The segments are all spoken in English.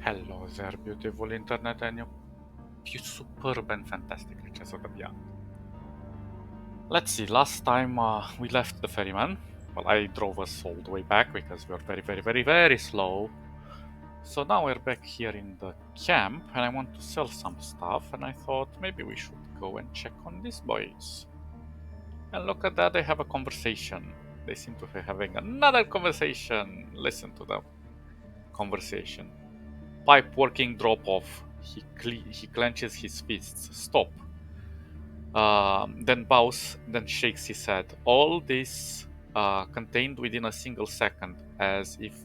Hello there, beautiful internet and you superb and fantastic creatures of the beyond. Let's see, last time we left the ferryman. Well, I drove us all the way back because we were very slow. So now we're back here in the camp and I want to sell some stuff and I thought maybe we should go and check on these boys. And look at that, they have a conversation. They seem to be having another conversation. Listen to the conversation. Pipe working drop off. He clenches his fists. Stop. Then bows, then shakes his head. All this contained within a single second, as if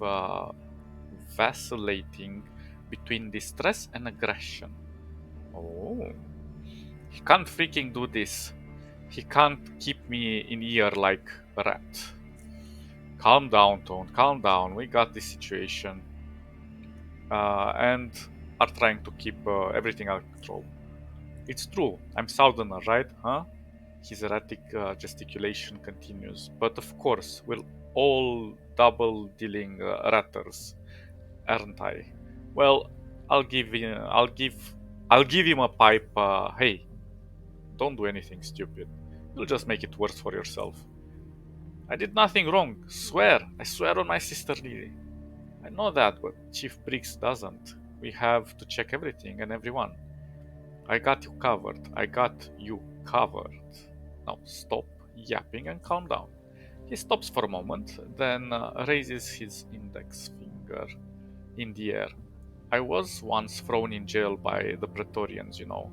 vacillating between distress and aggression. Oh. He can't freaking do this. He can't keep me in ear like a rat. Calm down, Tone. Calm down. We got this situation. And are trying to keep everything under control. It's true, I'm Southerner, right? Huh? His erratic gesticulation continues. But of course, we're all double-dealing ratters, aren't I? Well, I'll give him a pipe. Hey, don't do anything stupid. You'll just make it worse for yourself. I did nothing wrong. Swear. I swear on my sister Lily. I know that, but Chief Briggs doesn't. We have to check everything and everyone. I got you covered. I got you covered. Now stop yapping and calm down. He stops for a moment, then raises his index finger in the air. I was once thrown in jail by the Praetorians, you know.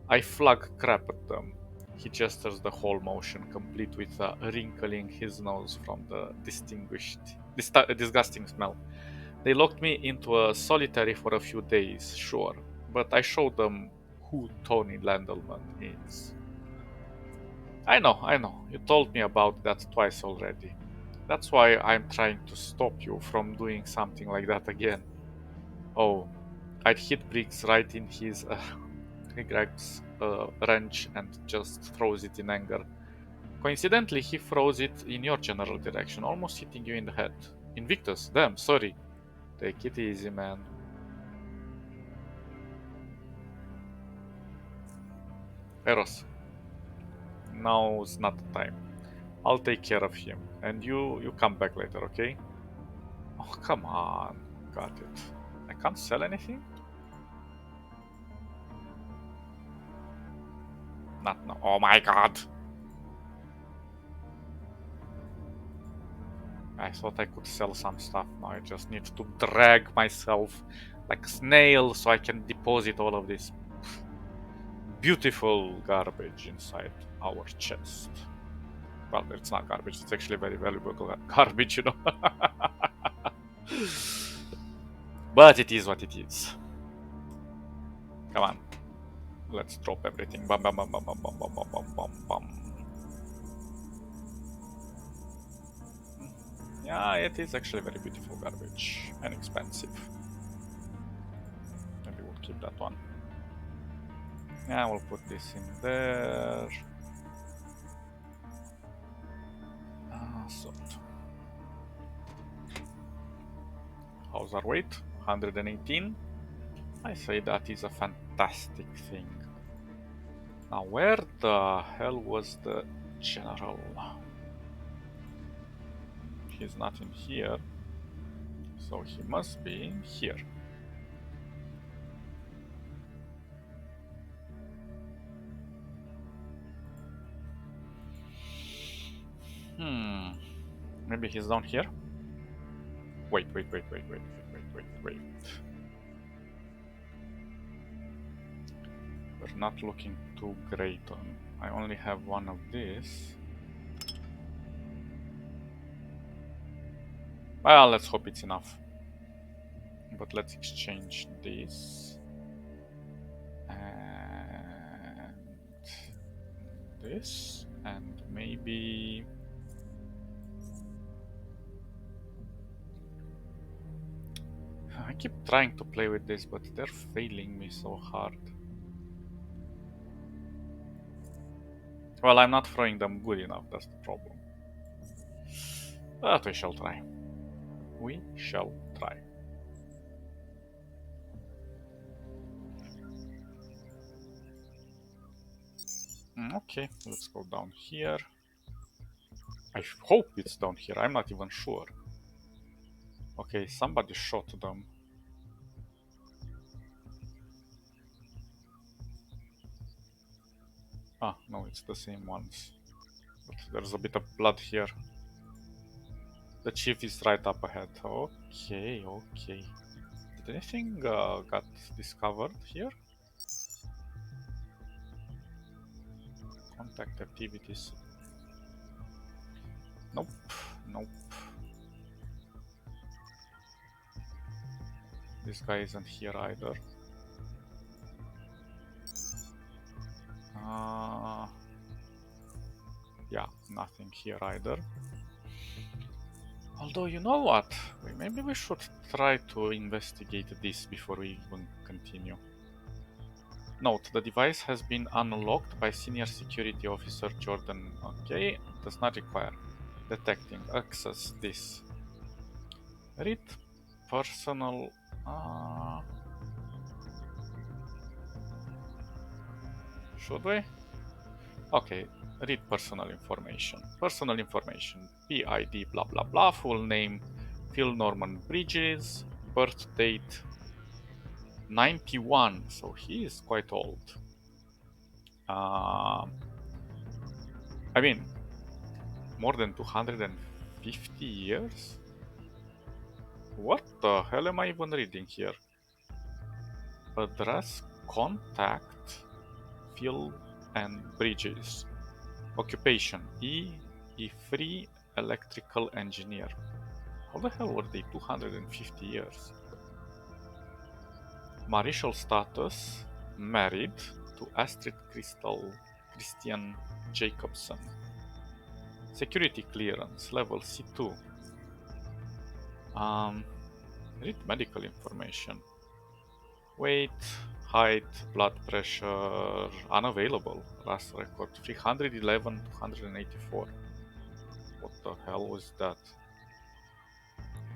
I flug crap at them. He gestures the whole motion, complete with wrinkling his nose from the disgusting smell. They locked me into a solitary for a few days, sure, but I showed them who Tony Landelman is. I know, you told me about that twice already. That's why I'm trying to stop you from doing something like that again. Oh, I'd hit Briggs right in his. He grabs a wrench and just throws it in anger. Coincidentally, he throws it in your general direction, almost hitting you in the head. Invictus, damn, sorry. Take it easy, man. Eros, now's not the time. I'll take care of him, and you come back later, okay? Oh, come on. Got it. I can't sell anything? Not now. Oh my god! I thought I could sell some stuff. Now I just need to drag myself like a snail so I can deposit all of this beautiful garbage inside our chest. Well, it's not garbage, it's actually very valuable garbage, you know. But it is what it is. Come on. Let's drop everything. Bum bum bum bum bum bum bum bum bum bum. Yeah, it is actually very beautiful garbage and expensive. Maybe we'll keep that one. Yeah, we'll put this in there. So, how's our weight? 118. I say that is a fantastic thing. Now, where the hell was the general? He's not in here, so he must be in here. Maybe he's down here? Wait. We're not looking too great on. I only have one of this. Well, let's hope it's enough. But let's exchange this. And this. And maybe... I keep trying to play with this, but they're failing me so hard. Well, I'm not throwing them good enough, that's the problem. But we shall try. We shall try. Okay, let's go down here. I hope it's down here, I'm not even sure. Okay, somebody shot them. Ah, no, it's the same ones. But there's a bit of blood here. The chief is right up ahead. Okay, okay. Did anything got discovered here? Contact activities. Nope, nope. This guy isn't here either. Yeah, nothing here either. Although, you know what? Maybe we should try to investigate this before we even continue. Note, the device has been unlocked by Senior Security Officer Jordan. Okay, does not require detecting. Access this. Read personal... should we? Okay, read personal information. Personal information. PID blah blah blah. Full name Phil Norman Bridges. Birth date 91. So he is quite old. I mean, more than 250 years? What the hell am I even reading here? Address, contact, Phil and Bridges. Occupation free electrical engineer. How the hell were they 250 years? Marital status, married to Astrid Christian Jacobson. Security clearance, level C2. Read medical information. Weight, height, blood pressure, unavailable. Last record 311, 284. What the hell was that?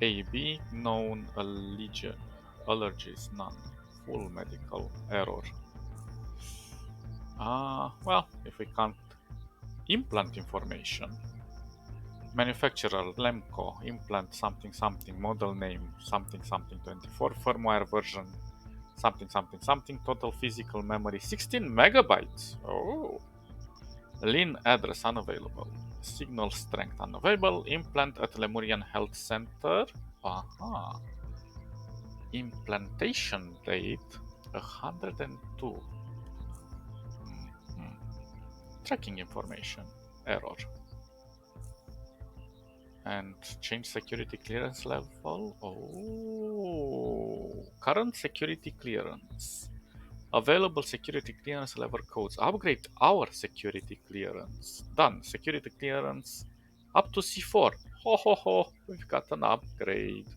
AB, known allergies, none. Full medical error. Well, if we can't implant information. Manufacturer, Lemco, implant something something, model name, something something 24, firmware version, something something something, total physical memory 16 megabytes. Oh. Lean address unavailable. Signal strength unavailable. Implant at Lemurian Health Center. Aha. Implantation date 102. Tracking information. Error. And change security clearance level. Oh. Current security clearance. Available security clearance level codes. Upgrade our security clearance. Done. Security clearance up to C4. Ho ho ho. We've got an upgrade.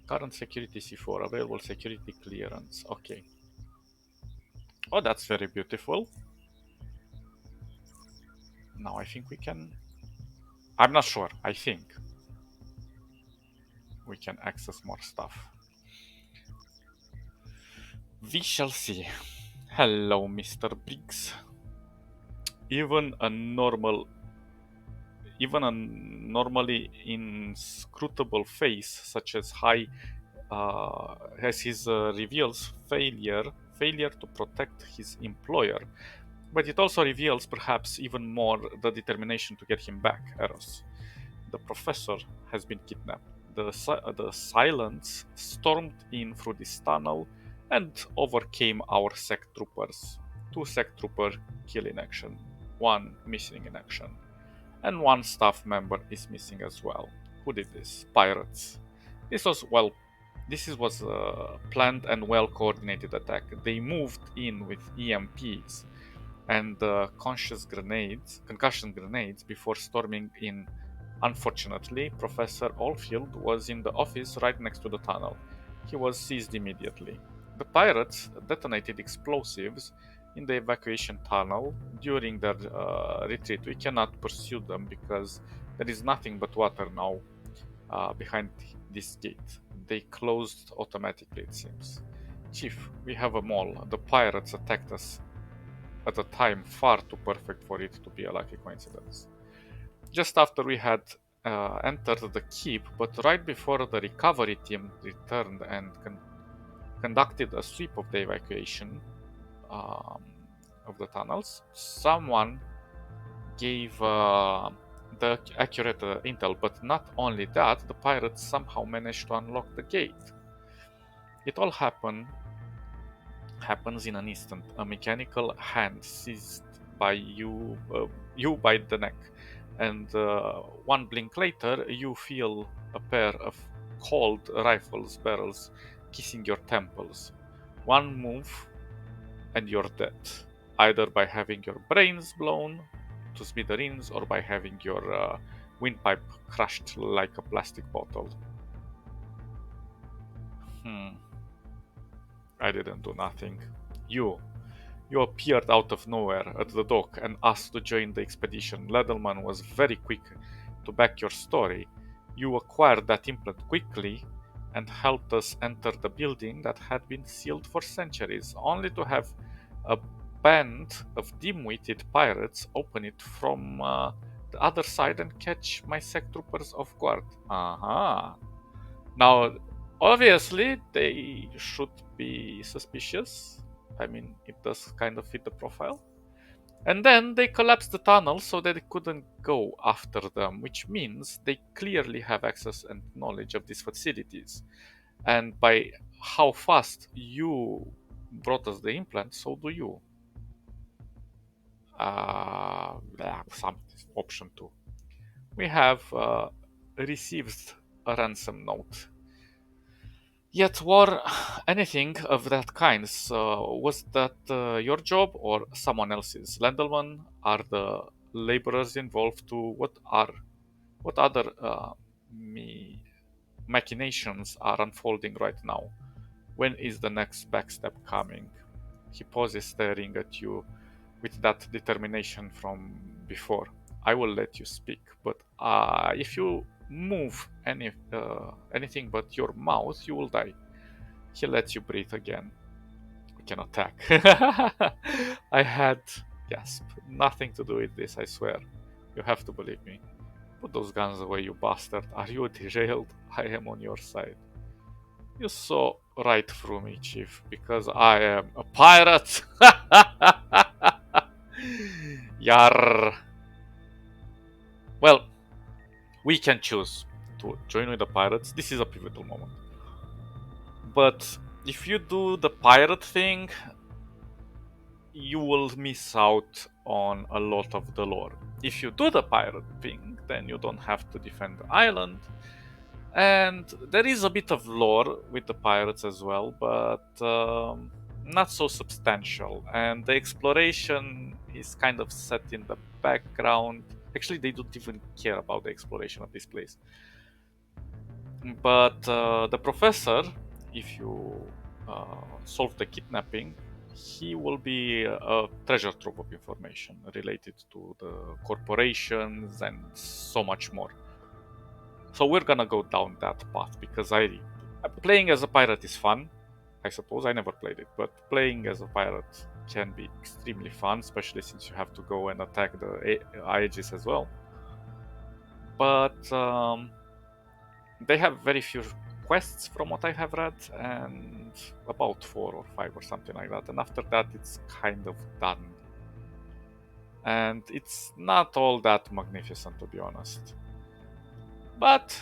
Current security C4. Available security clearance. Okay. Oh, that's very beautiful. Now I think we can... I'm not sure. I think we can access more stuff. We shall see. Hello, Mr. Briggs. Even a normally inscrutable face, such as his reveals failure to protect his employer, but it also reveals perhaps even more the determination to get him back. Eros, the professor, has been kidnapped. The silence stormed in through this tunnel and overcame our sec troopers. 2 sec troopers kill in action, 1 missing in action, and 1 staff member is missing as well. Who did this? Pirates. This was a planned and well coordinated attack. They moved in with EMPs and concussion grenades before storming in. Unfortunately, Professor Oldfield was in the office right next to the tunnel. He was seized immediately. The pirates detonated explosives in the evacuation tunnel during their retreat. We cannot pursue them because there is nothing but water now behind this gate. They closed automatically, it seems. Chief, we have a mall. The pirates attacked us at a time far too perfect for it to be a lucky coincidence. Just after we had entered the keep, but right before the recovery team returned and conducted a sweep of the evacuation um, of the tunnels, someone gave the accurate intel, but not only that, the pirates somehow managed to unlock the gate. It all happens in an instant. A mechanical hand seized by you by the neck, and one blink later, you feel a pair of cold rifles barrels kissing your temples. One move, and you're dead, either by having your brains blown to smithereens or by having your windpipe crushed like a plastic bottle. Hmm, I didn't do nothing. You. You appeared out of nowhere at the dock and asked to join the expedition. Ledelman was very quick to back your story. You acquired that implant quickly and helped us enter the building that had been sealed for centuries, only to have a band of dim-witted pirates open it from the other side and catch my sec troopers off guard. Aha. Now, obviously, they should be suspicious. I mean, it does kind of fit the profile. And then they collapsed the tunnel so that they couldn't go after them, which means they clearly have access and knowledge of these facilities. And by how fast you brought us the implant, so do you. Some option 2. We have received a ransom note. Yet, war, anything of that kind, so was that your job or someone else's? Lendelman, are the laborers involved too? What other machinations are unfolding right now? When is the next backstep coming? He pauses, staring at you with that determination from before. I will let you speak, but if you move anything but your mouth, you will die. He lets you breathe again. We can attack. I had, gasp, nothing to do with this, I swear. You have to believe me. Put those guns away, you bastard. Are you derailed? I am on your side. You saw right through me, Chief, because I am a pirate. Yar. Well, we can choose to join with the pirates. This is a pivotal moment. But if you do the pirate thing, you will miss out on a lot of the lore. If you do the pirate thing, then you don't have to defend the island. And there is a bit of lore with the pirates as well, but not so substantial. And the exploration is kind of set in the background. Actually, they don't even care about the exploration of this place. But the professor, if you solve the kidnapping, he will be a treasure trove of information related to the corporations and so much more. So we're gonna go down that path because playing as a pirate is fun. I suppose I never played it, but playing as a pirate can be extremely fun, especially since you have to go and attack the Aegis as well. But they have very few quests from what I have read, and about 4 or 5 or something like that. And after that, it's kind of done. And it's not all that magnificent, to be honest. But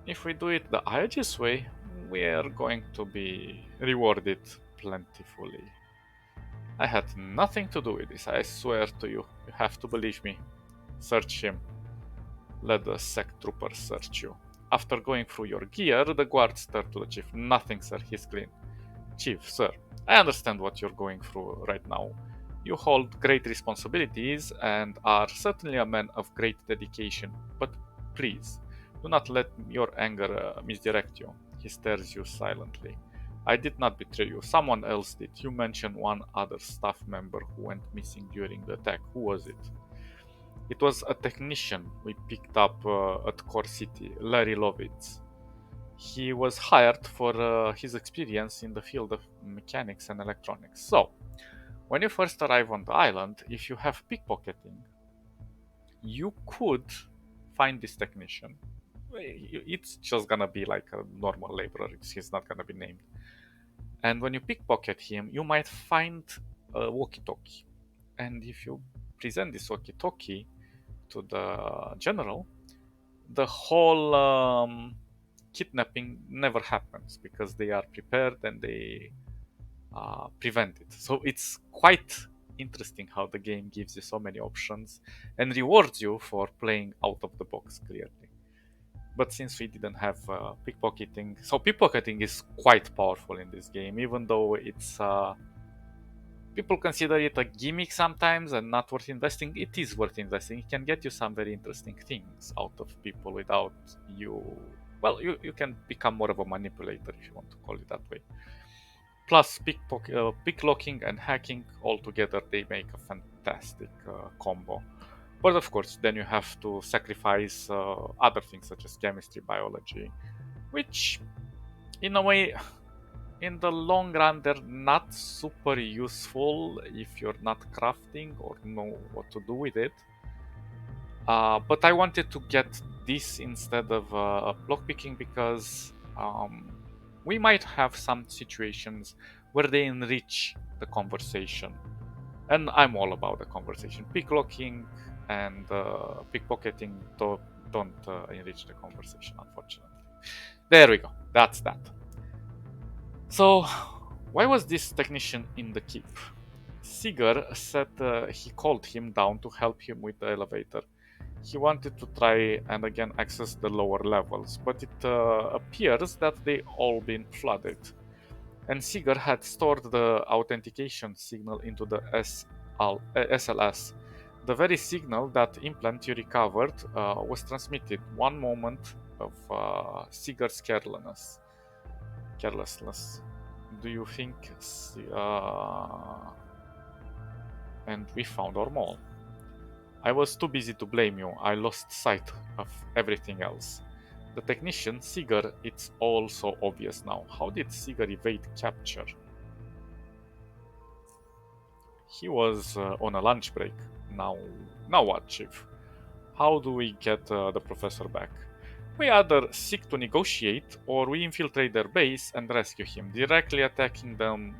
if we do it the Aegis way, we are going to be rewarded plentifully. I had nothing to do with this, I swear to you. You have to believe me. Search him. Let the sec troopers search you. After going through your gear, the guards turn to the chief. Nothing, sir, he's clean. Chief, sir, I understand what you're going through right now. You hold great responsibilities and are certainly a man of great dedication, but please, do not let your anger misdirect you. He stares you silently. I did not betray you. Someone else did. You mentioned one other staff member who went missing during the attack. Who was it? It was a technician we picked up at Core City, Larry Lovitz. He was hired for his experience in the field of mechanics and electronics. So, When you first arrive on the island, if you have pickpocketing, you could find this technician. It's just gonna be like a normal laborer. He's not gonna be named. And when you pickpocket him, you might find a walkie-talkie. And if you present this walkie-talkie to the general, the whole kidnapping never happens because they are prepared and they prevent it. So it's quite interesting how the game gives you so many options and rewards you for playing out of the box clearly. But since we didn't have pickpocketing, so pickpocketing is quite powerful in this game, even though it's people consider it a gimmick sometimes and not worth investing. It is worth investing. It can get you some very interesting things out of people without you. Well, you can become more of a manipulator if you want to call it that way. Plus, picklocking and hacking all together, they make a fantastic combo. But of course, then you have to sacrifice other things such as chemistry, biology, which, in a way, in the long run, they're not super useful if you're not crafting or know what to do with it. But I wanted to get this instead of lockpicking because we might have some situations where they enrich the conversation. And I'm all about the conversation. Picklocking and pickpocketing don't enrich the conversation, unfortunately. There we go. That's that. So, why was this technician in the keep? Seeger said he called him down to help him with the elevator. He wanted to try and again access the lower levels, but it appears that they all been flooded. And Seeger had stored the authentication signal into the SLS. The very signal that implant you recovered was transmitted one moment of Seeger's carelessness. Do you think? And we found our mole. I was too busy to blame you. I lost sight of everything else. The technician, Seeger, it's all so obvious now. How did Seeger evade capture? He was on a lunch break. Now what, Chief? How do we get the professor back? We either seek to negotiate or we infiltrate their base and rescue him. Directly attacking them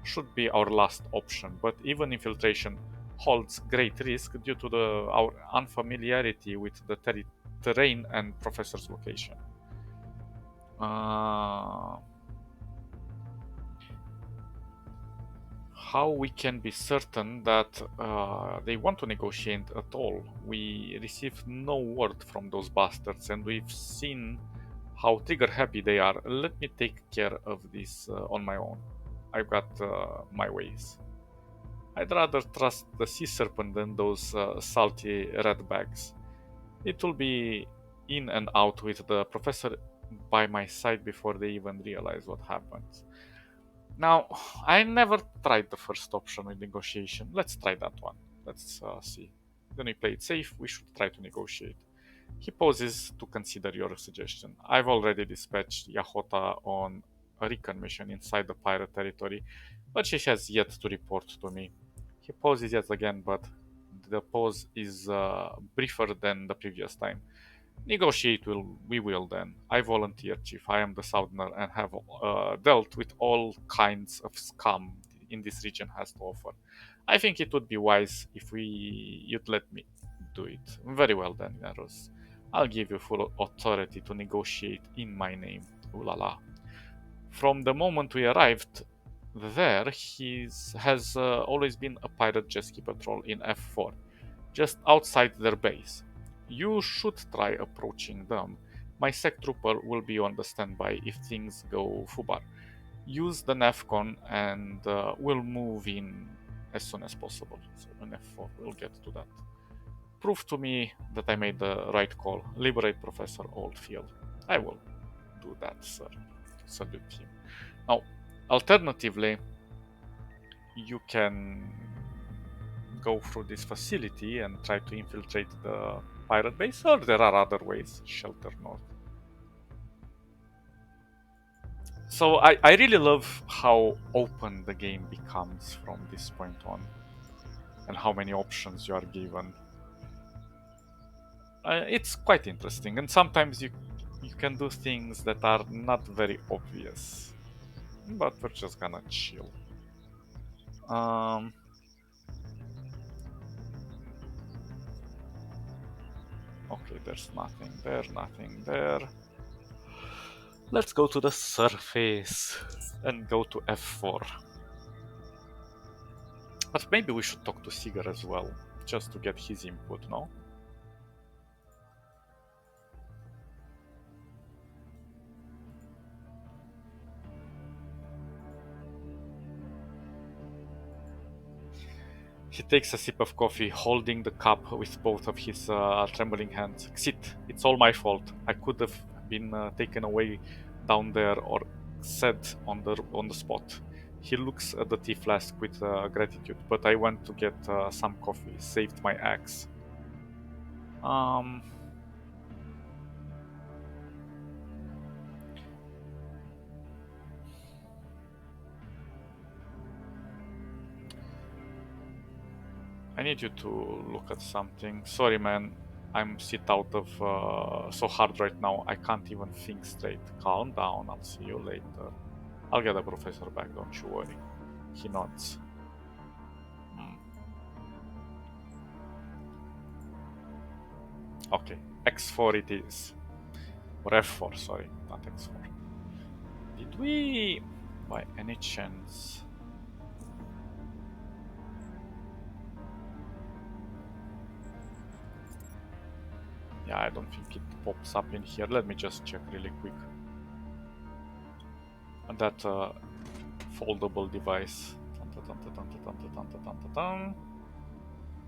should be our last option, but even infiltration holds great risk due to our unfamiliarity with the terrain and professor's location. How we can be certain that they want to negotiate at all? We received no word from those bastards, and we've seen how trigger happy they are. Let me take care of this on my own. I've got my ways. I'd rather trust the sea serpent than those salty red bags. It will be in and out with the professor by my side before they even realize what happens. Now, I never tried the first option with negotiation. Let's try that one. Let's see. Then we play it safe. We should try to negotiate. He pauses to consider your suggestion. I've already dispatched Yahota on a recon mission inside the pirate territory, but she has yet to report to me. He pauses yet again, but the pause is briefer than the previous time. Negotiate we will then. I volunteer, Chief. I am the Southerner and have dealt with all kinds of scum in this region has to offer. I think it would be wise if you'd let me do it. Very well then, Yaros. I'll give you full authority to negotiate in my name. Ooh la la. From the moment we arrived there, he has always been a pirate jet ski patrol in F4, just outside their base. You should try approaching them. My sec trooper will be on the standby if things go fubar. Use the NAFCON and we'll move in as soon as possible. So in F4, we'll get to that. Prove to me that I made the right call. Liberate Professor Oldfield. I will do that, sir. Salute him. Now, alternatively, you can go through this facility and try to infiltrate the pirate base, or there are other ways. Shelter North. So I really love how open the game becomes from this point on, and how many options you are given. It's quite interesting, and sometimes you can do things that are not very obvious, but we're just gonna chill. Um, okay, there's nothing there, nothing there. Let's go to the surface and go to F4. But maybe we should talk to Sigar as well, just to get his input, no? He takes a sip of coffee, holding the cup with both of his trembling hands. Sit, it's all my fault. I could have been taken away down there or set on the spot. He looks at the tea flask with gratitude, but I went to get some coffee, saved my axe. Um, I need you to look at something. Sorry, man. I'm sit out of so hard right now. I can't even think straight. Calm down. I'll see you later. I'll get the professor back. Don't you worry. He nods. Hmm. Okay. X4 it is. Or F4, sorry. Not X4. Did we, by any chance... Yeah, I don't think it pops up in here. Let me just check really quick. And that foldable device.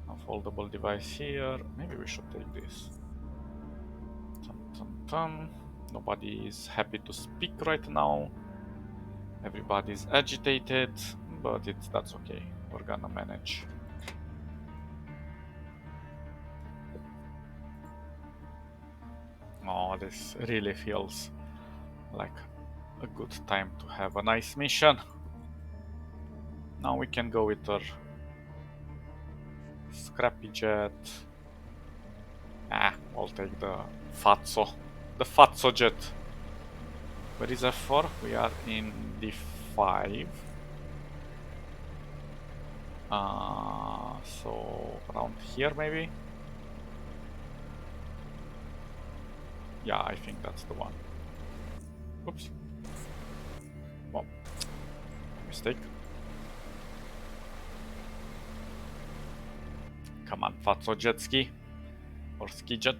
A foldable device here. Maybe we should take this. Nobody is happy to speak right now. Everybody's agitated, but that's okay. We're gonna manage. Oh, this really feels like a good time to have a nice mission. Now we can go with our scrappy jet. I'll take the Fatso. The Fatso jet. Where is F4? We are in D5. So around here maybe? Yeah, I think that's the one. Oops. Well, mistake. Come on, Fatso jet ski. Or ski jet.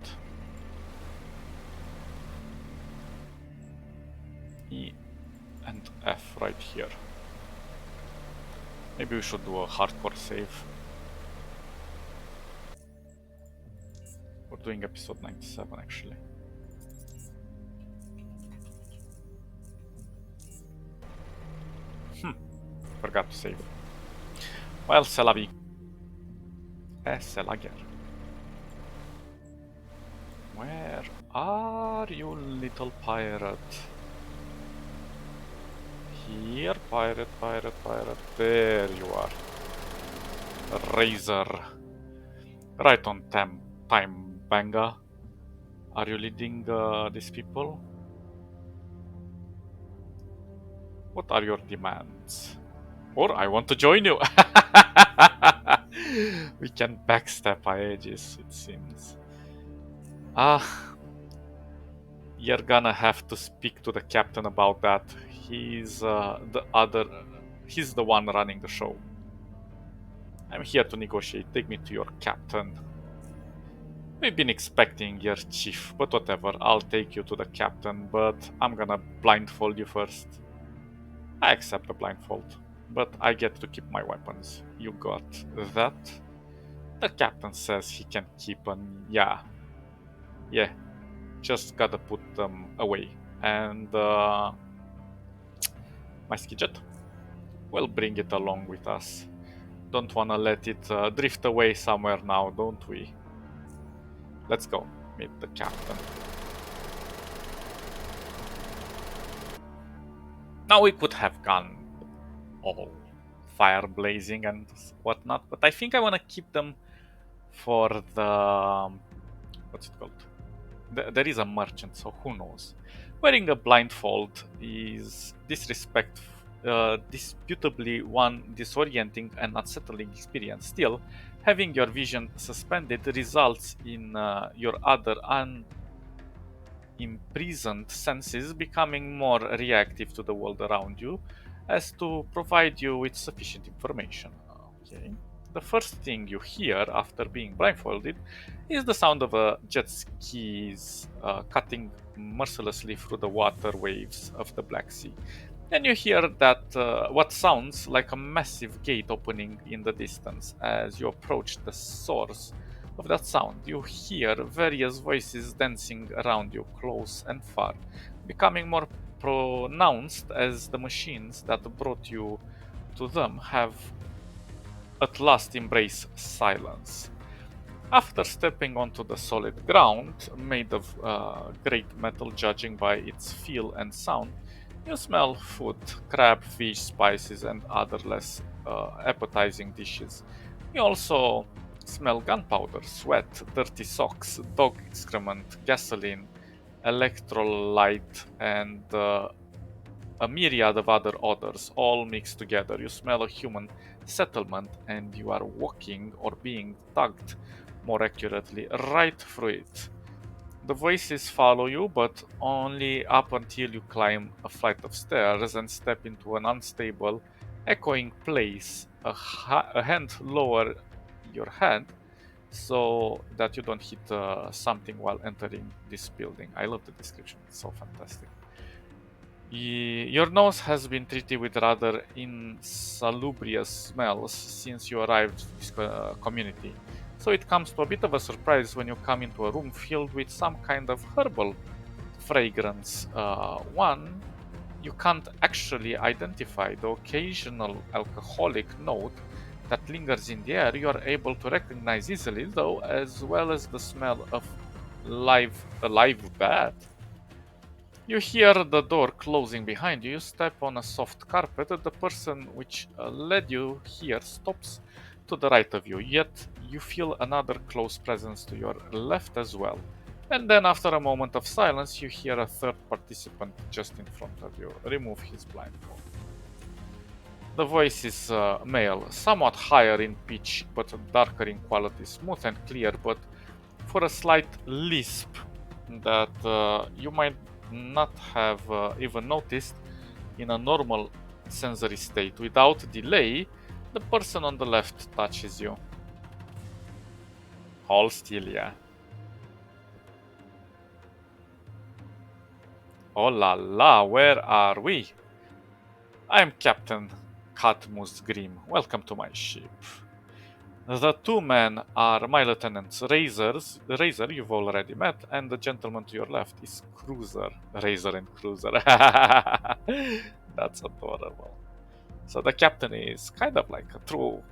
E and F right here. Maybe we should do a hardcore save. We're doing episode 97 actually. Forgot to save. Well, c'est la vie. C'est la guerre. Where are you, little pirate? Here, pirate. There you are. Razor. Right on time, Panda. Are you leading these people? What are your demands? Or I want to join you. We can backstab Aegis, it seems. You're gonna have to speak to the captain about that. He's he's the one running the show. I'm here to negotiate. Take me to your captain. We've been expecting your chief, but whatever. I'll take you to the captain, but I'm gonna blindfold you first. I accept the blindfold, but I get to keep my weapons. You got that? The captain says he can keep them. Yeah, just gotta put them away. And my ski jet, we'll bring it along with us. Don't wanna let it drift away somewhere now, don't we? Let's go meet the captain. Now we could have gone all fire blazing and whatnot, but I think I want to keep them for the what's it called? There is a merchant, so who knows? Wearing a blindfold is disputably one disorienting and unsettling experience. Still, having your vision suspended results in your other unimprisoned senses becoming more reactive to the world around you as to provide you with sufficient information. Okay. The first thing you hear after being blindfolded is the sound of a jet skis cutting mercilessly through the water waves of the Black Sea. And you hear that what sounds like a massive gate opening in the distance. As you approach the source of that sound, you hear various voices dancing around you, close and far, becoming more pronounced as the machines that brought you to them have at last embraced silence. After stepping onto the solid ground, made of great metal judging by its feel and sound, you smell food, crab, fish, spices, and other less appetizing dishes. You also smell gunpowder, sweat, dirty socks, dog excrement, gasoline, electrolyte, and a myriad of other odors, all mixed together. You smell a human settlement, and you are walking or being tugged, more accurately, right through it. The voices follow you, but only up until you climb a flight of stairs and step into an unstable, echoing place. A hand lower your head so that you don't hit something while entering this building. I love the description, it's so fantastic. Your nose has been treated with rather insalubrious smells since you arrived to this community, so it comes to a bit of a surprise when you come into a room filled with some kind of herbal fragrance. One you can't actually identify. The occasional alcoholic note that lingers in the air you are able to recognize easily, though, as well as the smell of a live bat. You hear the door closing behind you. You step on a soft carpet. The person which led you here stops to the right of you. Yet you feel another close presence to your left as well. And then, after a moment of silence, you hear a third participant just in front of you remove his blindfold. The voice is male, somewhat higher in pitch but darker in quality, smooth and clear, but for a slight lisp that you might not have even noticed in a normal sensory state. Without delay, the person on the left touches you. Hold still, yeah. Oh la la, where are we? I'm Captain Cadmus Grim. Welcome to my ship. The two men are my lieutenants, Razor, you've already met, and the gentleman to your left is Cruiser. Razor and Cruiser. That's adorable. So the captain is kind of like a true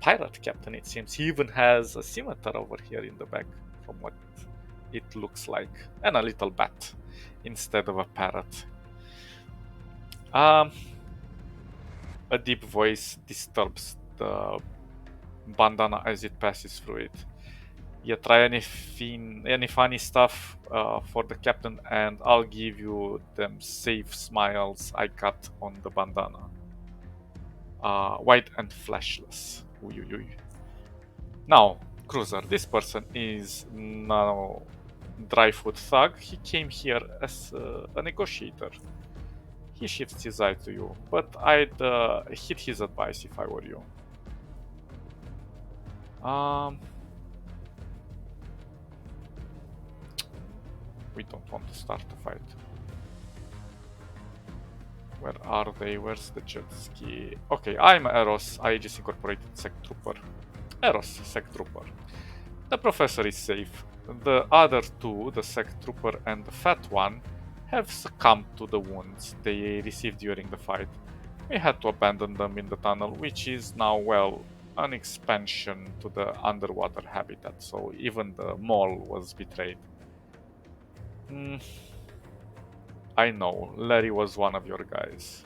pirate captain, it seems. He even has a scimitar over here in the back, from what it looks like, and a little bat instead of a parrot. A deep voice disturbs the bandana as it passes through it. You try any funny stuff for the captain, and I'll give you them safe smiles I got on the bandana. White and fleshless. Uy, uy, uy. Now, Cruiser, this person is no dry-foot thug. He came here as a negotiator. He shifts his eye to you, but I'd heed his advice if I were you. We don't want to start a fight. Where are they? Where's the jet ski? Okay, I'm Eros, Aegis Incorporated Sec Trooper. Eros, Sec Trooper. The professor is safe. The other two, the Sec Trooper and the fat one, have succumbed to the wounds they received during the fight. We had to abandon them in the tunnel, which is now, well, an expansion to the underwater habitat, so even the mall was betrayed. I know, Larry was one of your guys.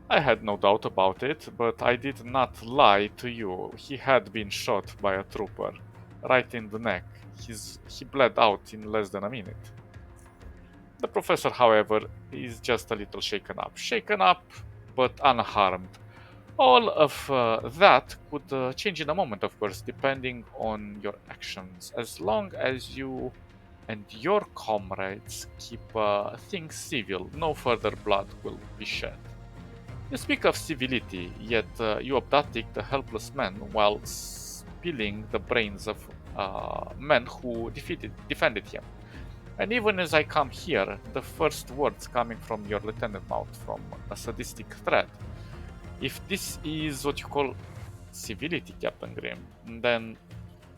I had no doubt about it, but I did not lie to you. He had been shot by a trooper, right in the neck. He bled out in less than a minute. The professor, however, is just a little shaken up. Shaken up, but unharmed. All of that could change in a moment, of course, depending on your actions. As long as you and your comrades keep things civil, no further blood will be shed. You speak of civility, yet you abducted the helpless man while spilling the brains of men who defended him. And even as I come here, the first words coming from your lieutenant mouth from a sadistic threat. If this is what you call civility, Captain Grimm, then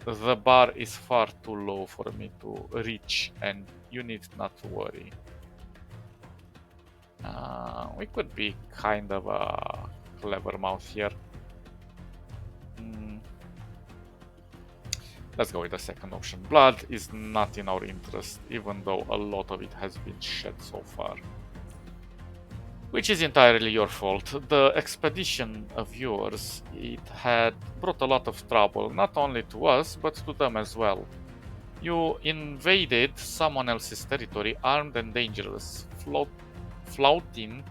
the bar is far too low for me to reach, and you need not to worry. We could be kind of a clever mouth here. Mm, let's go with the second option. Blood is not in our interest, even though a lot of it has been shed so far. Which is entirely your fault. The expedition of yours, it had brought a lot of trouble, not only to us, but to them as well. You invaded someone else's territory armed and dangerous, flouting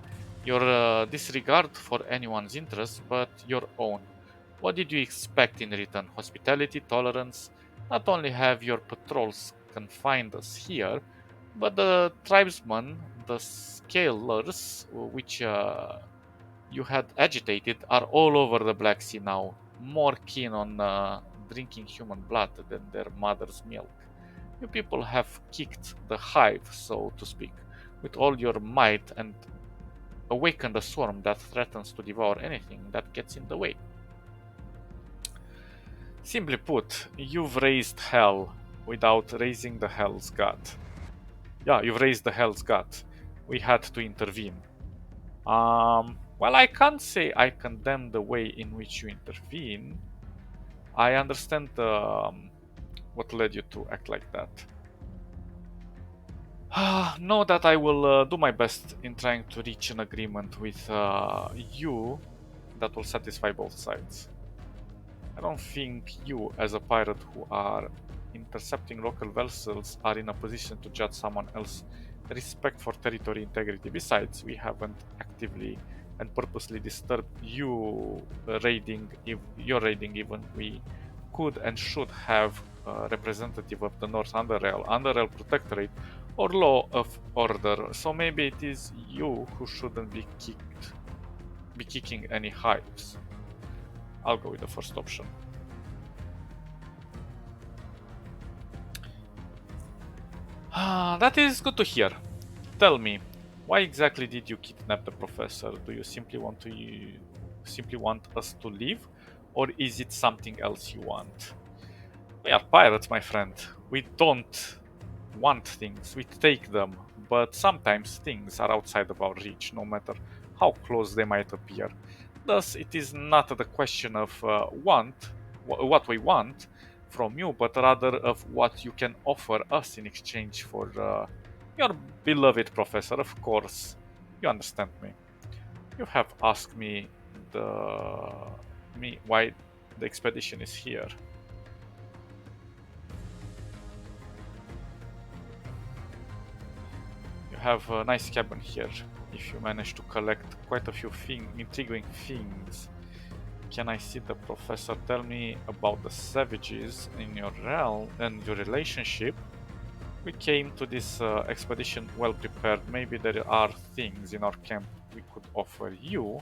your disregard for anyone's interest but your own. What did you expect in return? Hospitality, tolerance? Not only have your patrols confined us here, but the tribesmen, the scalers, which you had agitated, are all over the Black Sea now, more keen on drinking human blood than their mother's milk. You people have kicked the hive, so to speak, with all your might and awakened a swarm that threatens to devour anything that gets in the way. Simply put, you've raised hell without raising the hell's god. Yeah, you've raised the hell's god. We had to intervene. Well, I can't say I condemn the way in which you intervene. I understand what led you to act like that. Know that I will do my best in trying to reach an agreement with you that will satisfy both sides. I don't think you, as a pirate who are intercepting local vessels, are in a position to judge someone else's respect for territory integrity. Besides, we haven't actively and purposely disturbed you raiding, if your raiding, even we could and should have a representative of the North Underrail Protectorate, or law of order. So maybe it is you who shouldn't be kicking any hives. I'll go with the first option. That is good to hear. Tell me, why exactly did you kidnap the professor? Do you simply want us to leave, or is it something else you want? We are pirates, my friend. We don't want things, we take them, but sometimes things are outside of our reach, no matter how close they might appear. Thus, it is not the question of what we want from you, but rather of what you can offer us in exchange for your beloved professor. Of course, you understand me. You have asked me why the expedition is here. You have a nice cabin here. If you manage to collect quite a few intriguing things, can I see the professor? Tell me about the savages in your realm and your relationship. We came to this expedition well prepared. Maybe there are things in our camp we could offer you.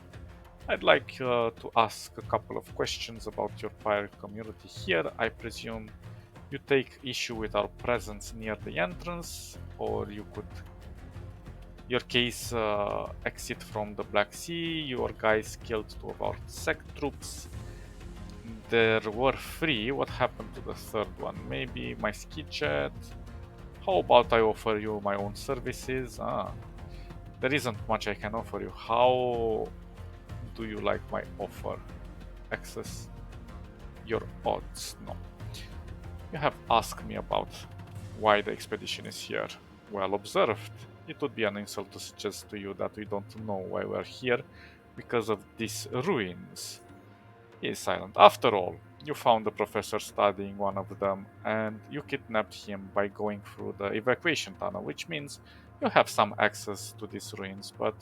I'd like to ask a couple of questions about your pirate community here. I presume you take issue with our presence near the entrance, or your case exit from the Black Sea. Your guys killed two of our sect troops. There were three. What happened to the third one? Maybe my ski jet. How about I offer you my own services? There isn't much I can offer you. How do you like my offer? Access your odds? No. You have asked me about why the expedition is here. Well observed. It would be an insult to suggest to you that we don't know why we're here because of these ruins. He is silent. After all, you found the professor studying one of them, and you kidnapped him by going through the evacuation tunnel, which means you have some access to these ruins, but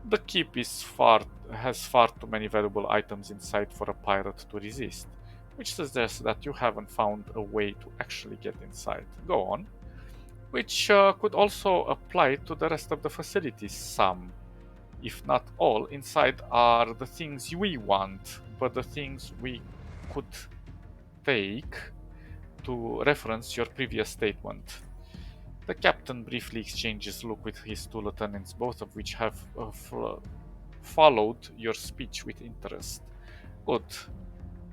the keep has far too many valuable items inside for a pirate to resist, which suggests that you haven't found a way to actually get inside. Go on. Which could also apply to the rest of the facilities. Some, if not all, inside are the things we want, but the things we could take to reference your previous statement. The captain briefly exchanges look with his two lieutenants, both of which have followed your speech with interest. Good.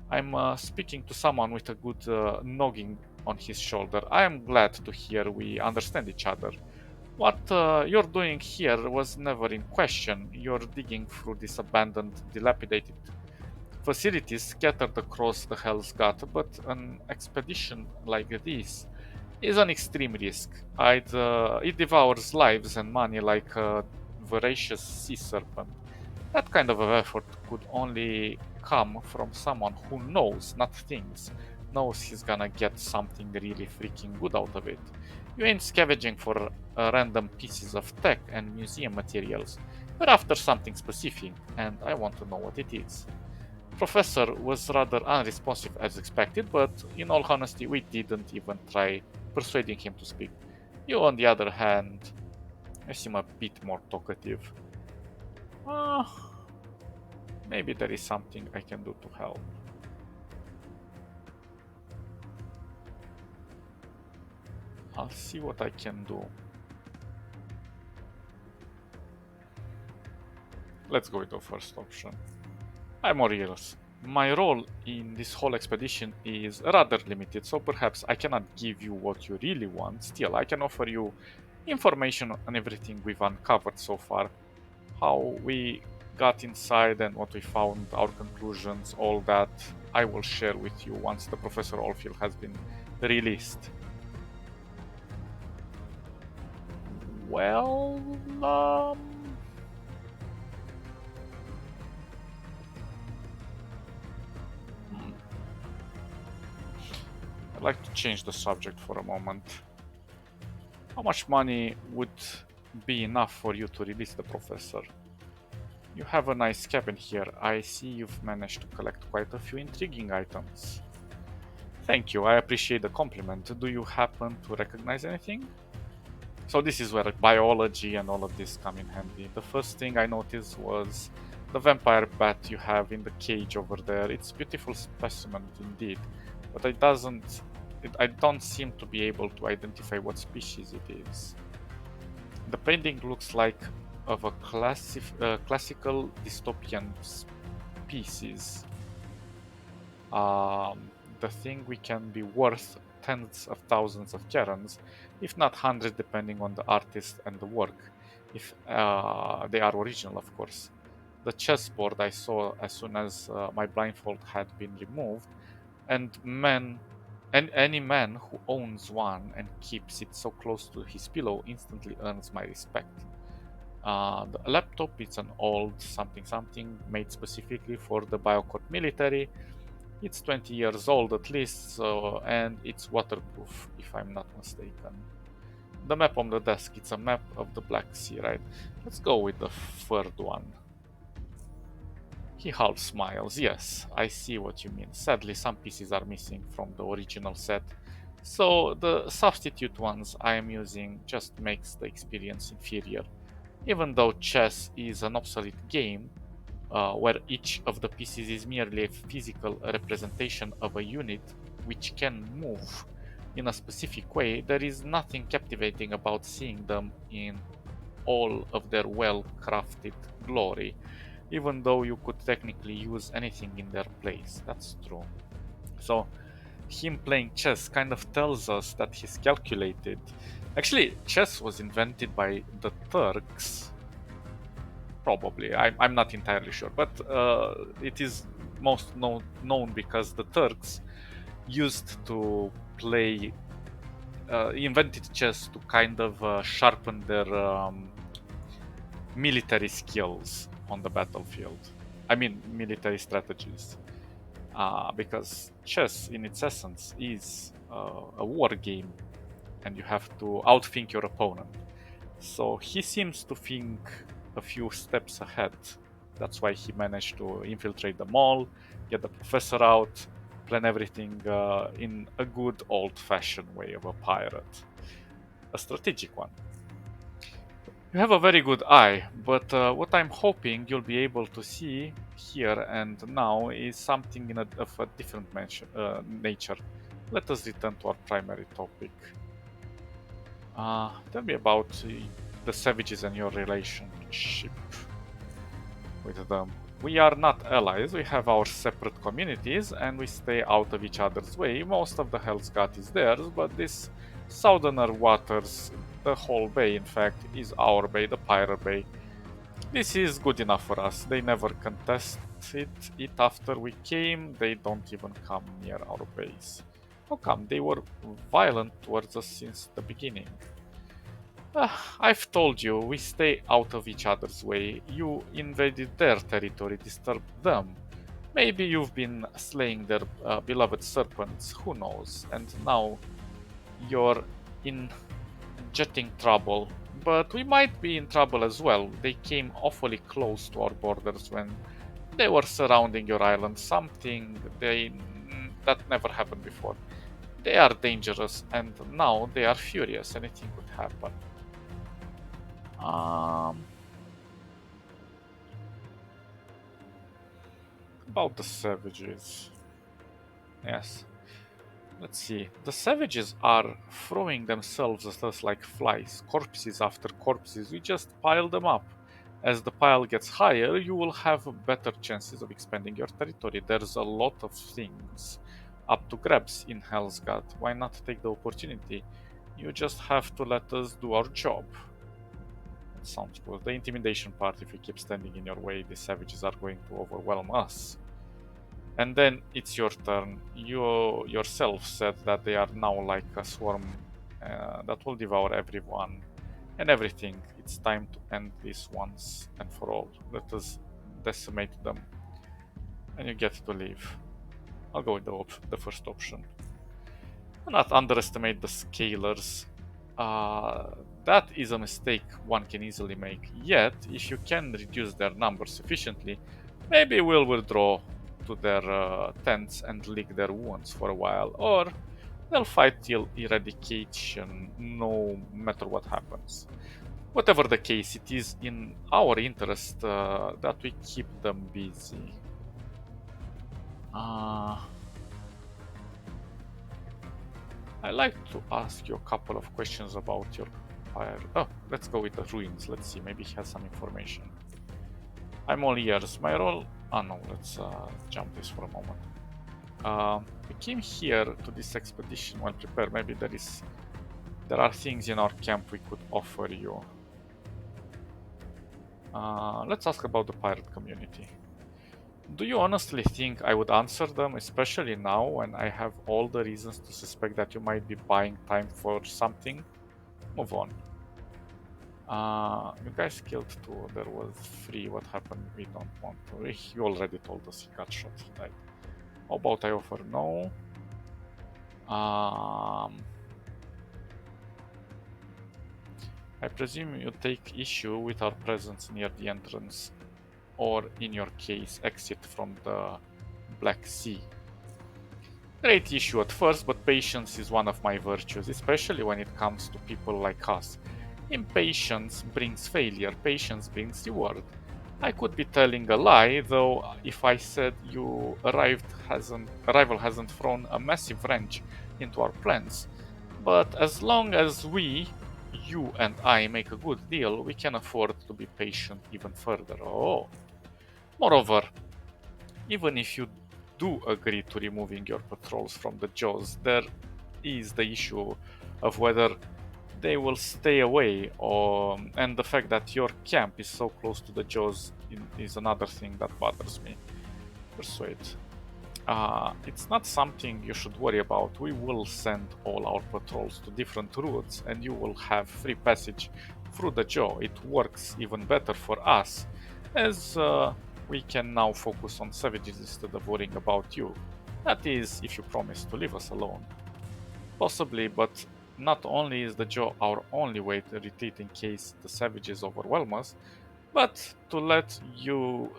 I'm speaking to someone with a good noggin on his shoulder. I am glad to hear we understand each other. What you're doing here was never in question. You're digging through these abandoned, dilapidated facilities scattered across the Hell's Gut, but an expedition like this is an extreme risk. It devours lives and money like a voracious sea serpent. That kind of effort could only come from someone who knows, not thinks, knows he's gonna get something really freaking good out of it. You ain't scavenging for random pieces of tech and museum materials. You're after something specific, and I want to know what it is. Professor was rather unresponsive as expected, but in all honesty, we didn't even try persuading him to speak. You, on the other hand, I seem a bit more talkative. Uh, Maybe there is something I can do to help. I'll see what I can do. Let's go with the first option. I'm Aurelius. My role in this whole expedition is rather limited, so perhaps I cannot give you what you really want. Still, I can offer you information on everything we've uncovered so far. How we got inside and what we found, our conclusions, all that I will share with you once the Professor Oldfield has been released. Well, I'd like to change the subject for a moment. How much money would be enough for you to release the Professor? You have a nice cabin here. I see you've managed to collect quite a few intriguing items. Thank you, I appreciate the compliment. Do you happen to recognize anything? So this is where biology and all of this come in handy. The first thing I noticed was the vampire bat you have in the cage over there. It's a beautiful specimen indeed, but I don't seem to be able to identify what species it is. The painting looks like of a classical dystopian species. The thing we can be worth tens of thousands of kerans, if not hundreds, depending on the artist and the work, if they are original, of course. The chessboard I saw as soon as my blindfold had been removed, and any man who owns one and keeps it so close to his pillow instantly earns my respect. The laptop is an old something made specifically for the Biocorp military. It's 20 years old at least, and it's waterproof, if I'm not mistaken. The map on the desk, it's a map of the Black Sea, right? Let's go with the third one. He half smiles. Yes, I see what you mean. Sadly, some pieces are missing from the original set, so the substitute ones I am using just makes the experience inferior. Even though chess is an obsolete game, where each of the pieces is merely a physical representation of a unit which can move in a specific way, there is nothing captivating about seeing them in all of their well-crafted glory, even though you could technically use anything in their place. That's true. So, him playing chess kind of tells us that he's calculated. Actually, chess was invented by the Turks. Probably, I'm not entirely sure, but it is most known because the Turks used to play invented chess to kind of sharpen their military skills on the battlefield. I mean, military strategies. Because chess, in its essence, is a war game, and you have to outthink your opponent. So he seems to think a few steps ahead. That's why he managed to infiltrate the mall, get the professor out, plan everything in a good old-fashioned way of a pirate. A strategic one. You have a very good eye, but what I'm hoping you'll be able to see here and now is something of a different nature. Let us return to our primary topic. Tell me about the savages and your relationship with them. We are not allies, we have our separate communities and we stay out of each other's way. Most of the Hell's Gate is theirs, but this southerner waters, the whole bay in fact, is our bay, the Pirate Bay. This is good enough for us. They never contested it after we came, they don't even come near our base. How come? They were violent towards us since the beginning. I've told you, we stay out of each other's way. You invaded their territory, disturbed them. Maybe you've been slaying their beloved serpents, who knows? And now you're in getting trouble. But we might be in trouble as well. They came awfully close to our borders when they were surrounding your island, something that never happened before. They are dangerous, and now they are furious. Anything could happen. About the savages. Yes. Let's see. The savages are throwing themselves at us like flies, corpses after corpses. We just pile them up. As the pile gets higher, you will have better chances of expanding your territory. There's a lot of things up to grabs in Hell's Gate. Why not take the opportunity? You just have to let us do our job. That sounds good. The intimidation part, if we keep standing in your way, the savages are going to overwhelm us. And then it's your turn. You yourself said that they are now like a swarm that will devour everyone and everything. It's time to end this once and for all. Let us decimate them. And you get to leave. I'll go with the first option. Do not underestimate the scalers. That is a mistake one can easily make. Yet, if you can reduce their numbers sufficiently, maybe we'll withdraw to their tents and lick their wounds for a while, or they'll fight till eradication no matter what happens. Whatever the case, it is in our interest that we keep them busy. I'd like to ask you a couple of questions about your fire. Oh, let's go with the ruins. Let's see, maybe he has some information. I'm all ears. My role... no, let's jump this for a moment. We came here to this expedition well prepared. Maybe there are things in our camp we could offer you. Let's ask about the pirate community. Do you honestly think I would answer them, especially now when I have all the reasons to suspect that you might be buying time for something? Move on. You guys killed 2, there was 3, what happened? We don't want to. He already told us he got shot, he died. How about I offer no? I presume you take issue with our presence near the entrance, or in your case, exit from the Black Sea. Great issue at first, but patience is one of my virtues, especially when it comes to people like us. Impatience brings failure, patience brings reward. I could be telling a lie, though, if I said your arrival hasn't thrown a massive wrench into our plans. But as long as you and I make a good deal, we can afford to be patient even further. Oh. Moreover, even if you do agree to removing your patrols from the jaws, there is the issue of whether they will stay away, and the fact that your camp is so close to the jaws is another thing that bothers me. Persuade. It's not something you should worry about. We will send all our patrols to different routes and you will have free passage through the jaw. It works even better for us as we can now focus on savages instead of worrying about you. That is, if you promise to leave us alone. Possibly, but not only is the jaw our only way to retreat in case the savages overwhelm us, but to let you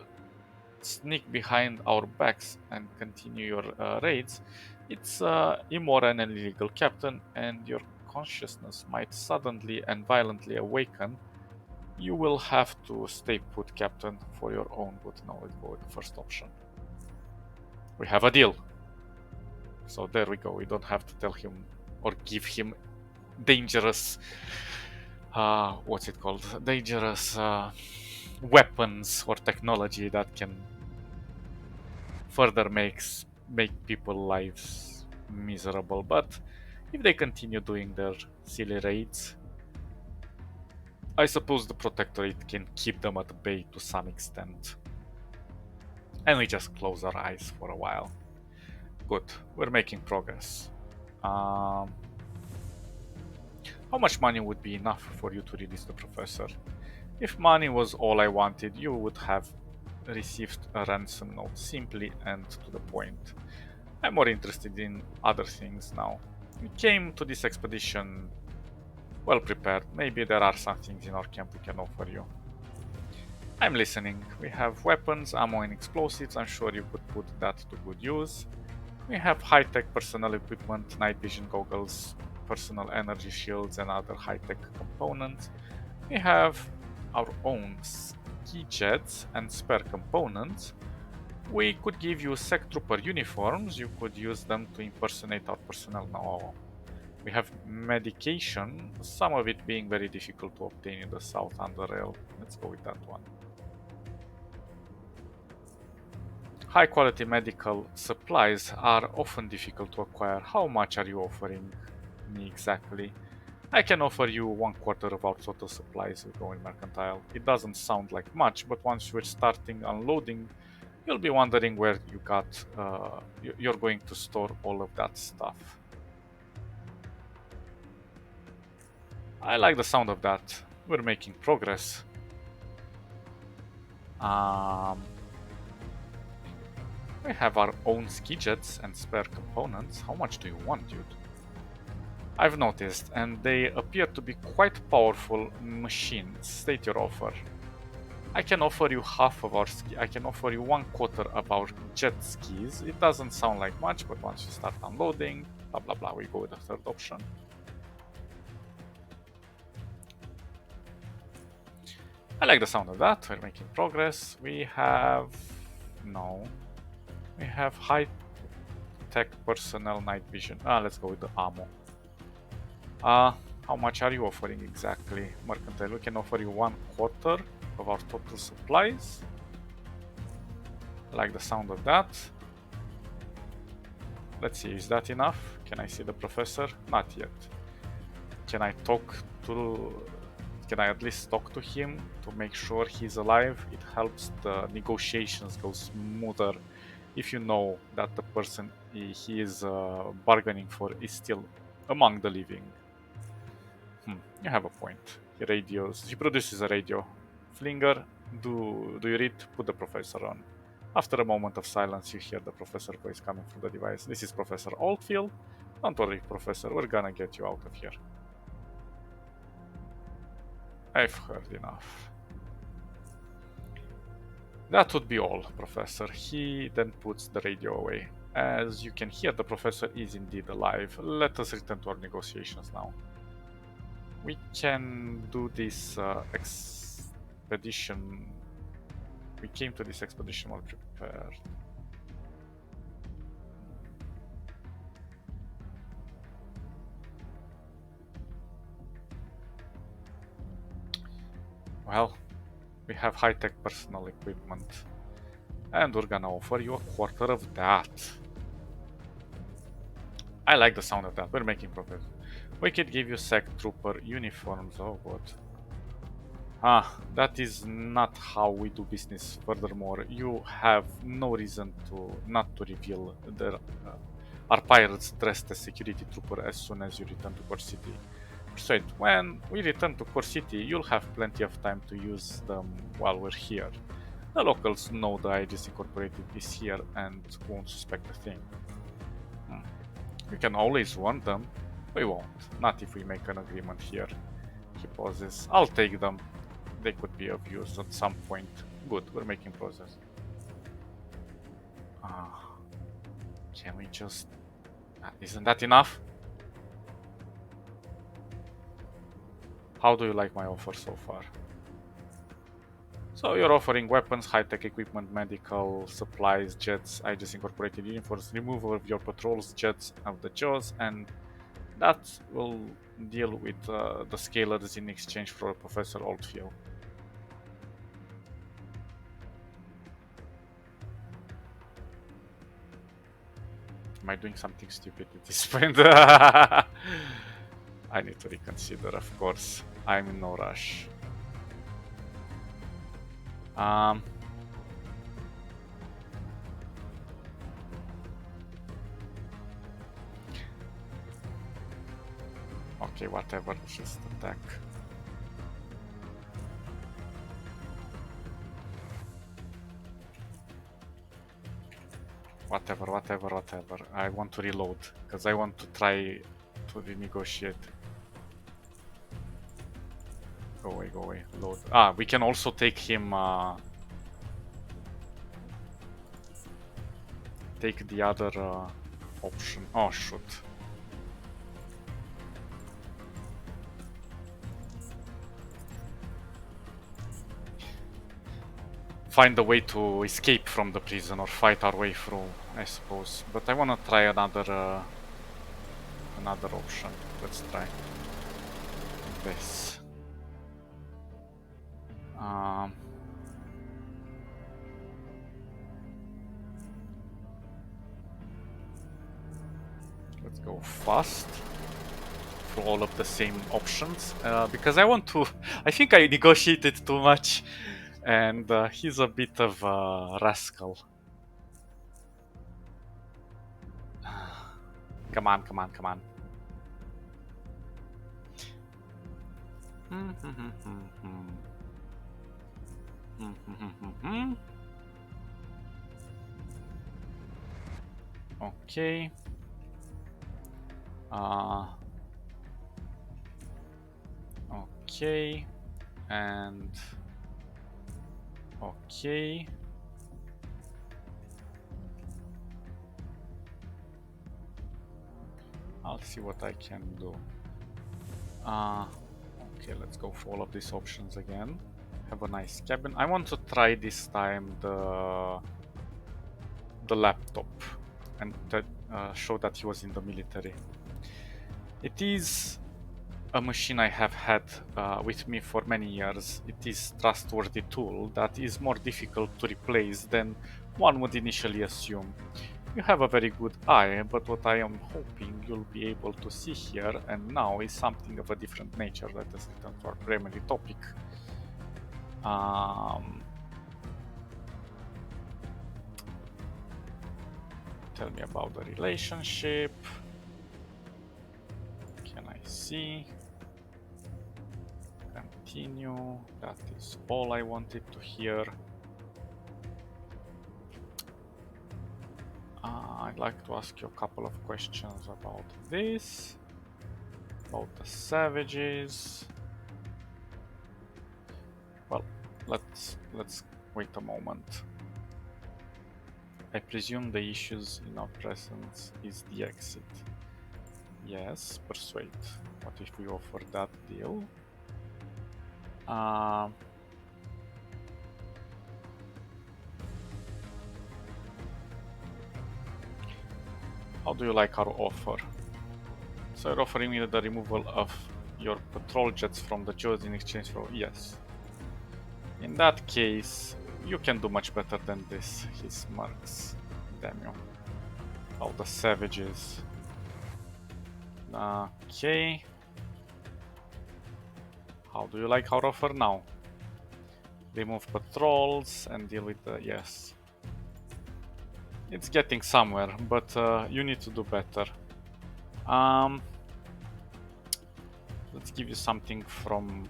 sneak behind our backs and continue your raids, it's immoral and illegal, Captain, and your consciousness might suddenly and violently awaken. You will have to stay put, Captain, for your own good. Now let's go with the first option. We have a deal. So there we go. We don't have to tell him or give him dangerous, what's it called? Dangerous weapons or technology that can further make people lives miserable. But if they continue doing their silly raids, I suppose the protectorate can keep them at bay to some extent. And we just close our eyes for a while. Good, we're making progress. How much money would be enough for you to release the professor? If money was all I wanted, you would have received a ransom note, simply and to the point. I'm more interested in other things now. We came to this expedition well prepared. Maybe there are some things in our camp we can offer you. I'm listening. We have weapons, ammo, and explosives. I'm sure you could put that to good use. We have high-tech personnel equipment, night vision goggles, personal energy shields, and other high-tech components. We have our own ski jets and spare components. We could give you sec trooper uniforms. You could use them to impersonate our personnel now. We have medication, some of it being very difficult to obtain in the South Underrail. Let's go with that one. High quality medical supplies are often difficult to acquire. How much are you offering me exactly? I can offer you 1/4 of our total supplies with going mercantile. It doesn't sound like much, but once you're starting unloading, you'll be wondering where you got, you're going to store all of that stuff. I like the sound of that. We're making progress. We have our own ski jets and spare components. How much do you want, dude? I've noticed, and they appear to be quite powerful machines. State your offer. I can offer you half of our ski. I can offer you 1/4 of our jet skis. It doesn't sound like much, but once you start unloading, blah blah blah, we go with the third option. I like the sound of that. We're making progress. We have we have high-tech personnel night vision. Let's go with the ammo. How much are you offering exactly? Mercantile, we can offer you 1/4 of our total supplies. I like the sound of that. Let's see, is that enough? Can I see the professor? Not yet. Can I at least talk to him to make sure he's alive? It helps the negotiations go smoother if you know that the person he is bargaining for is still among the living. You have a point. He produces a radio. Flinger, do you read? Put the professor on. After a moment of silence, you hear the professor voice coming from the device. This is Professor Oldfield. Don't worry, Professor, we're gonna get you out of here. I've heard enough. That would be all, Professor. He then puts the radio away. As you can hear, the professor is indeed alive. Let us return to our negotiations now. We can do this expedition. We came to this expedition well prepared. Well, we have high-tech personal equipment. And we're gonna offer you 1/4 of that. I like the sound of that. We're making progress. We could give you sec trooper uniforms. Oh, what? That is not how we do business. Furthermore, you have no reason to not to reveal our pirates dressed as security trooper as soon as you return to Core City. Persuade, when we return to Core City, you'll have plenty of time to use them while we're here. The locals know the Aegis Incorporated is here and won't suspect a thing. You can always warn them. We won't. Not if we make an agreement here. He pauses. I'll take them. They could be of use at some point. Good, we're making progress. Can we just... isn't that enough? How do you like my offer so far? So you're offering weapons, high-tech equipment, medical supplies, jets, Aegis Incorporated uniforms, removal of your patrols, jets of the Jaws, and that will deal with the scalers in exchange for Professor Oldfield. Am I doing something stupid at this point? I need to reconsider, of course. I'm in no rush. Okay, whatever, just attack. Whatever. I want to reload, because I want to try to renegotiate. Go away, load. We can also take him, take the other option. Oh, shoot. Find a way to escape from the prison or fight our way through, I suppose. But I want to try another option. Let's try this. Let's go fast through all of the same options because I want to. I think I negotiated too much. And he's a bit of a rascal. Come on. Okay. Okay. And... okay. I'll see what I can do. Okay, let's go for all of these options again. Have a nice cabin. I want to try this time the laptop and show that he was in the military. It is a machine I have had with me for many years. It is a trustworthy tool that is more difficult to replace than one would initially assume. You have a very good eye, but what I am hoping you'll be able to see here and now is something of a different nature. Let us return to our primary topic. Tell me about the relationship. Can I see? Continue. That is all I wanted to hear. I'd like to ask you a couple of questions about this. About the savages. Well, let's wait a moment. I presume the issues in our presence is the exit. Yes, persuade. What if we offer that deal? How do you like our offer? So you're offering me the removal of your patrol jets from the Jaws in exchange for... yes. In that case, you can do much better than this, he smirks. Damn you. All the savages. Okay. How do you like our offer now? Remove patrols and deal with the... yes. It's getting somewhere, but you need to do better. Let's give you something from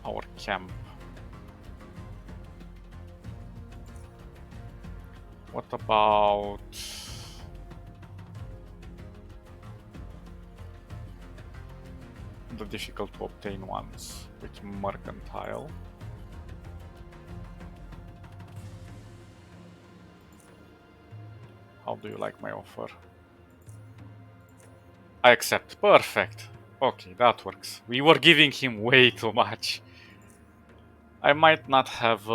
our camp. What about... the difficult to obtain ones with mercantile? How do you like my offer? I accept. Perfect. Okay, that works. We were giving him way too much. I might not have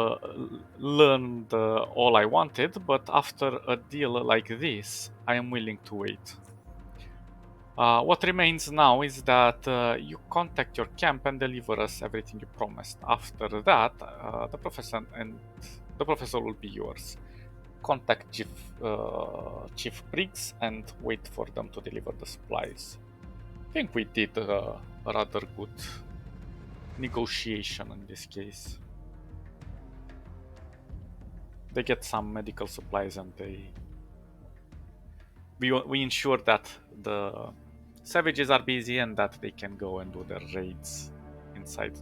learned all I wanted, but after a deal like this, I am willing to wait. What remains now is that you contact your camp and deliver us everything you promised. After that, the professor will be yours. Contact Chief Briggs and wait for them to deliver the supplies. I think we did a rather good negotiation in this case. They get some medical supplies and we ensure that the savages are busy and that they can go and do their raids inside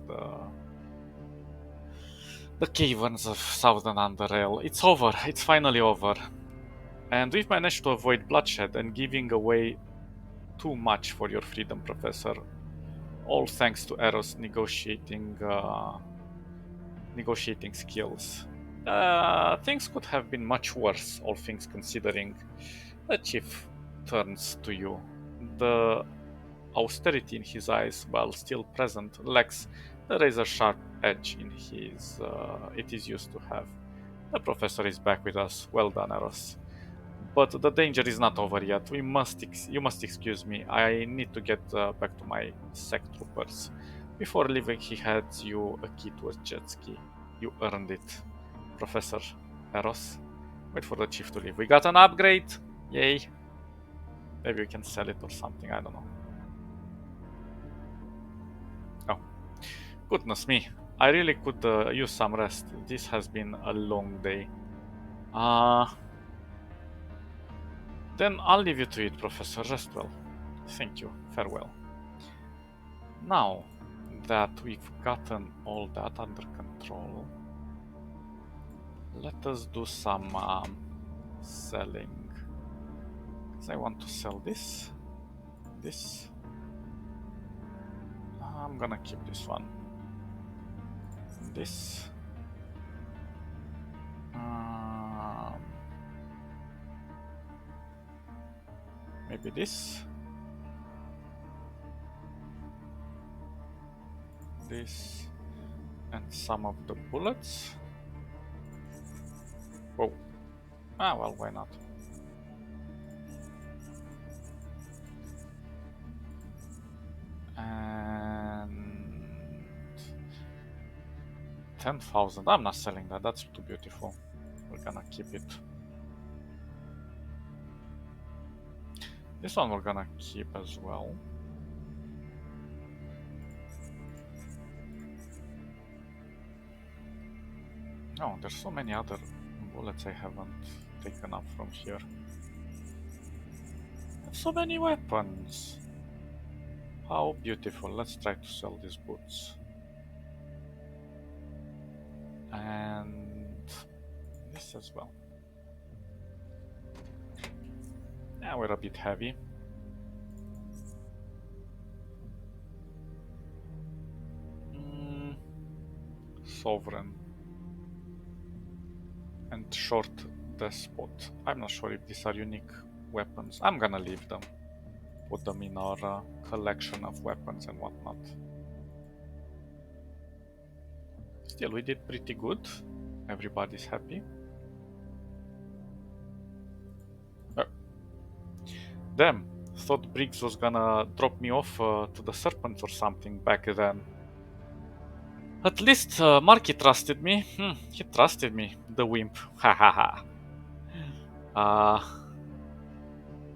the caverns of Southern Underrail. It's over. It's finally over. And we've managed to avoid bloodshed and giving away too much for your freedom, Professor. All thanks to Eros negotiating skills. Things could have been much worse, all things considering. The chief turns to you. The austerity in his eyes, while still present, lacks the razor-sharp edge it is used to have. The professor is back with us. Well done, Eros. But the danger is not over yet. You must excuse me. I need to get back to my sec troopers. Before leaving, he hands you a key to a jet ski. You earned it, Professor Eros. Wait for the chief to leave. We got an upgrade! Yay! Maybe we can sell it or something, I don't know. Oh, goodness me. I really could use some rest. This has been a long day. Then I'll leave you to it, Professor. Rest well. Thank you. Farewell. Now that we've gotten all that under control, let us do some selling. Because I want to sell this. I'm gonna keep this one. This. Maybe this. This. And some of the bullets. Whoa. Well, why not? And 10,000. I'm not selling that. That's too beautiful. We're gonna keep it. This one we're gonna keep as well. Oh, there's so many other bullets I haven't taken up from here. There's so many weapons. How beautiful. Let's try to sell these boots. And this as well. Yeah, we're a bit heavy. Sovereign and Short Despot. I'm not sure if these are unique weapons. I'm gonna leave them. Put them in our collection of weapons and whatnot. Still, we did pretty good. Everybody's happy. Damn, thought Briggs was gonna drop me off to the serpents or something back then. At least Marky trusted me. He trusted me, the wimp. Ha ha ha.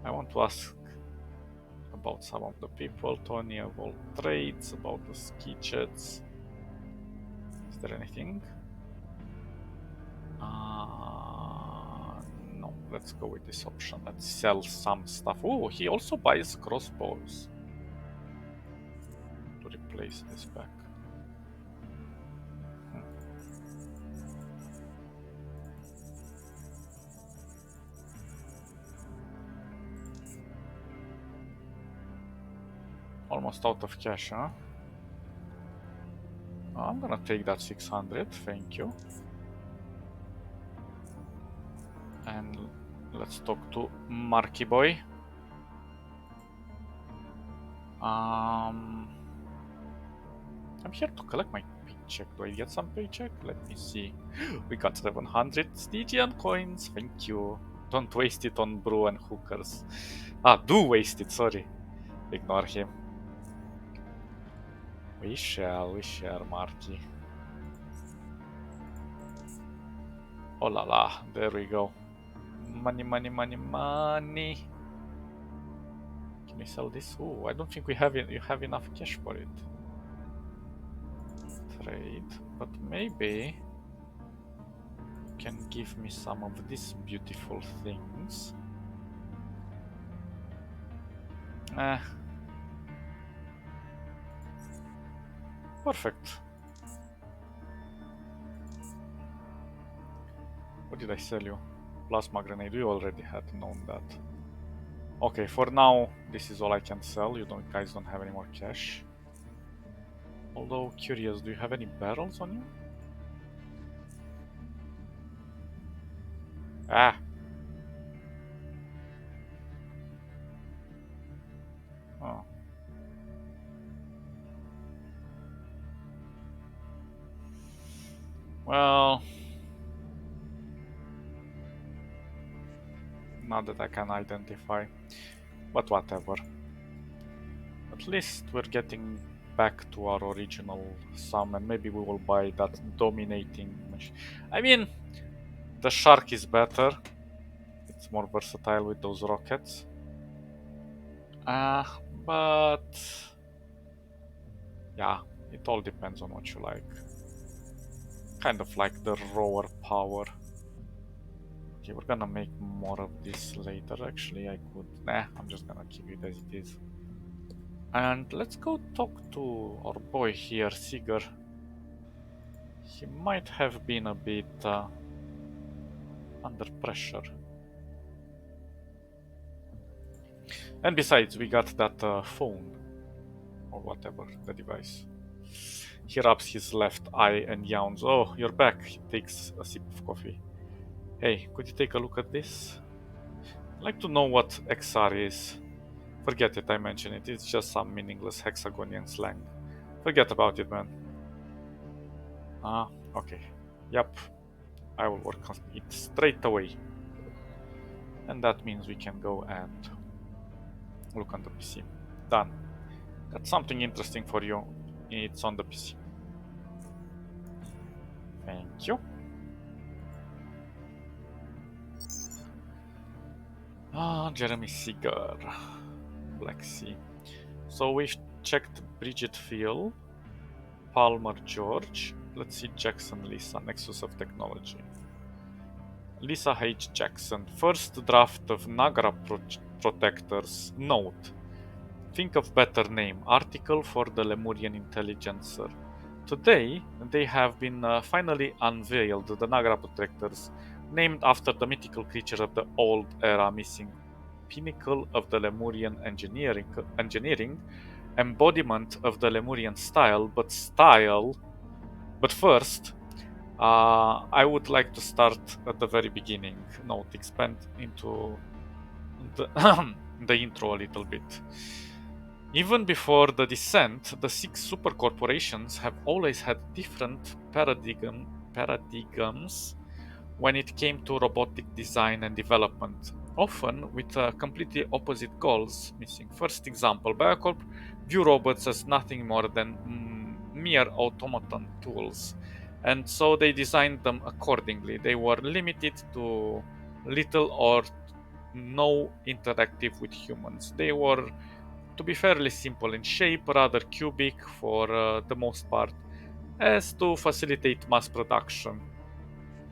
I want to ask about some of the people. Tony of all trades, about the ski jets. there anything? No, let's go with this option. Let's sell some stuff. Oh, he also buys crossbows to replace this back. Almost out of cash, huh? I'm gonna take that 600, thank you. And let's talk to Marky Boy. I'm here to collect my paycheck. Do I get some paycheck? Let me see. We got 700 Stygian coins, thank you. Don't waste it on brew and hookers. Do waste it, sorry. Ignore him. We shall, Marky. Oh la la, there we go. Money, money, money, money. Can we sell this? Oh, I don't think you have enough cash for it. Trade, but maybe you can give me some of these beautiful things. Perfect. What did I sell you? Plasma grenade, we already had known that. Okay, for now, this is all I can sell. You guys don't have any more cash. Although, curious, do you have any barrels on you? Ah! Oh. Well... not that I can identify. But whatever. At least we're getting back to our original sum, and maybe we will buy that dominating machine. I mean, the shark is better. It's more versatile with those rockets. But yeah, it all depends on what you like. Kind of like the rower power. Okay, we're gonna make more of this later. Actually, I could. Nah, I'm just gonna keep it as it is. And let's go talk to our boy here, Sigurd. He might have been a bit under pressure. And besides, we got that phone, or whatever, the device. He rubs his left eye and yawns. Oh, you're back. He takes a sip of coffee. Hey, could you take a look at this? I'd like to know what XR is. Forget it, I mentioned it. It's just some meaningless hexagonian slang. Forget about it, man. Okay. Yep. I will work on it straight away. And that means we can go and look on the PC. Done. Got something interesting for you. It's on the PC. Thank you. Jeremy Seeger. Black Sea. So we've checked Bridget Phil, Palmer George. Let's see Jackson Lisa, Nexus of Technology. Lisa H. Jackson, first draft of Nagra Protectors. Note. Think of better name. Article for the Lemurian Intelligencer. Today, they have been finally unveiled, the Nagra Protectors, named after the mythical creature of the Old Era, missing pinnacle of the Lemurian engineering, embodiment of the Lemurian style. But first, I would like to start at the very beginning. Note, expand into the, the intro a little bit. Even before the descent, the 6 supercorporations have always had different paradigms when it came to robotic design and development, often with completely opposite goals missing. First example, Biocorp view robots as nothing more than mere automaton tools, and so they designed them accordingly. They were limited to little or no interactive with humans. They were, to be fairly simple in shape, rather cubic for the most part, as to facilitate mass production.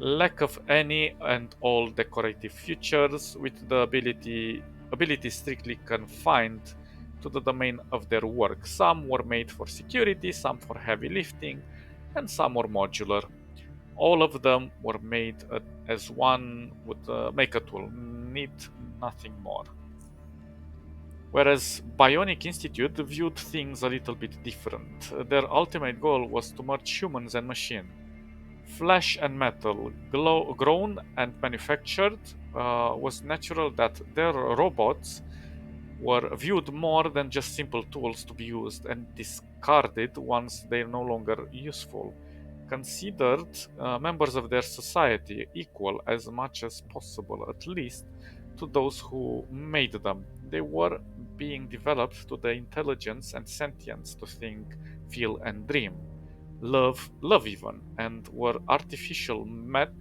Lack of any and all decorative features, with the ability strictly confined to the domain of their work. Some were made for security, some for heavy lifting, and some were modular. All of them were made as one would make a tool, need nothing more. Whereas Bionic Institute viewed things a little bit different. Their ultimate goal was to merge humans and machine. Flesh and metal, grown and manufactured, was natural that their robots were viewed more than just simple tools to be used and discarded once they're no longer useful. Considered members of their society, equal as much as possible, at least to those who made them. They were being developed to the intelligence and sentience to think, feel, and dream. Love even, and where artificial met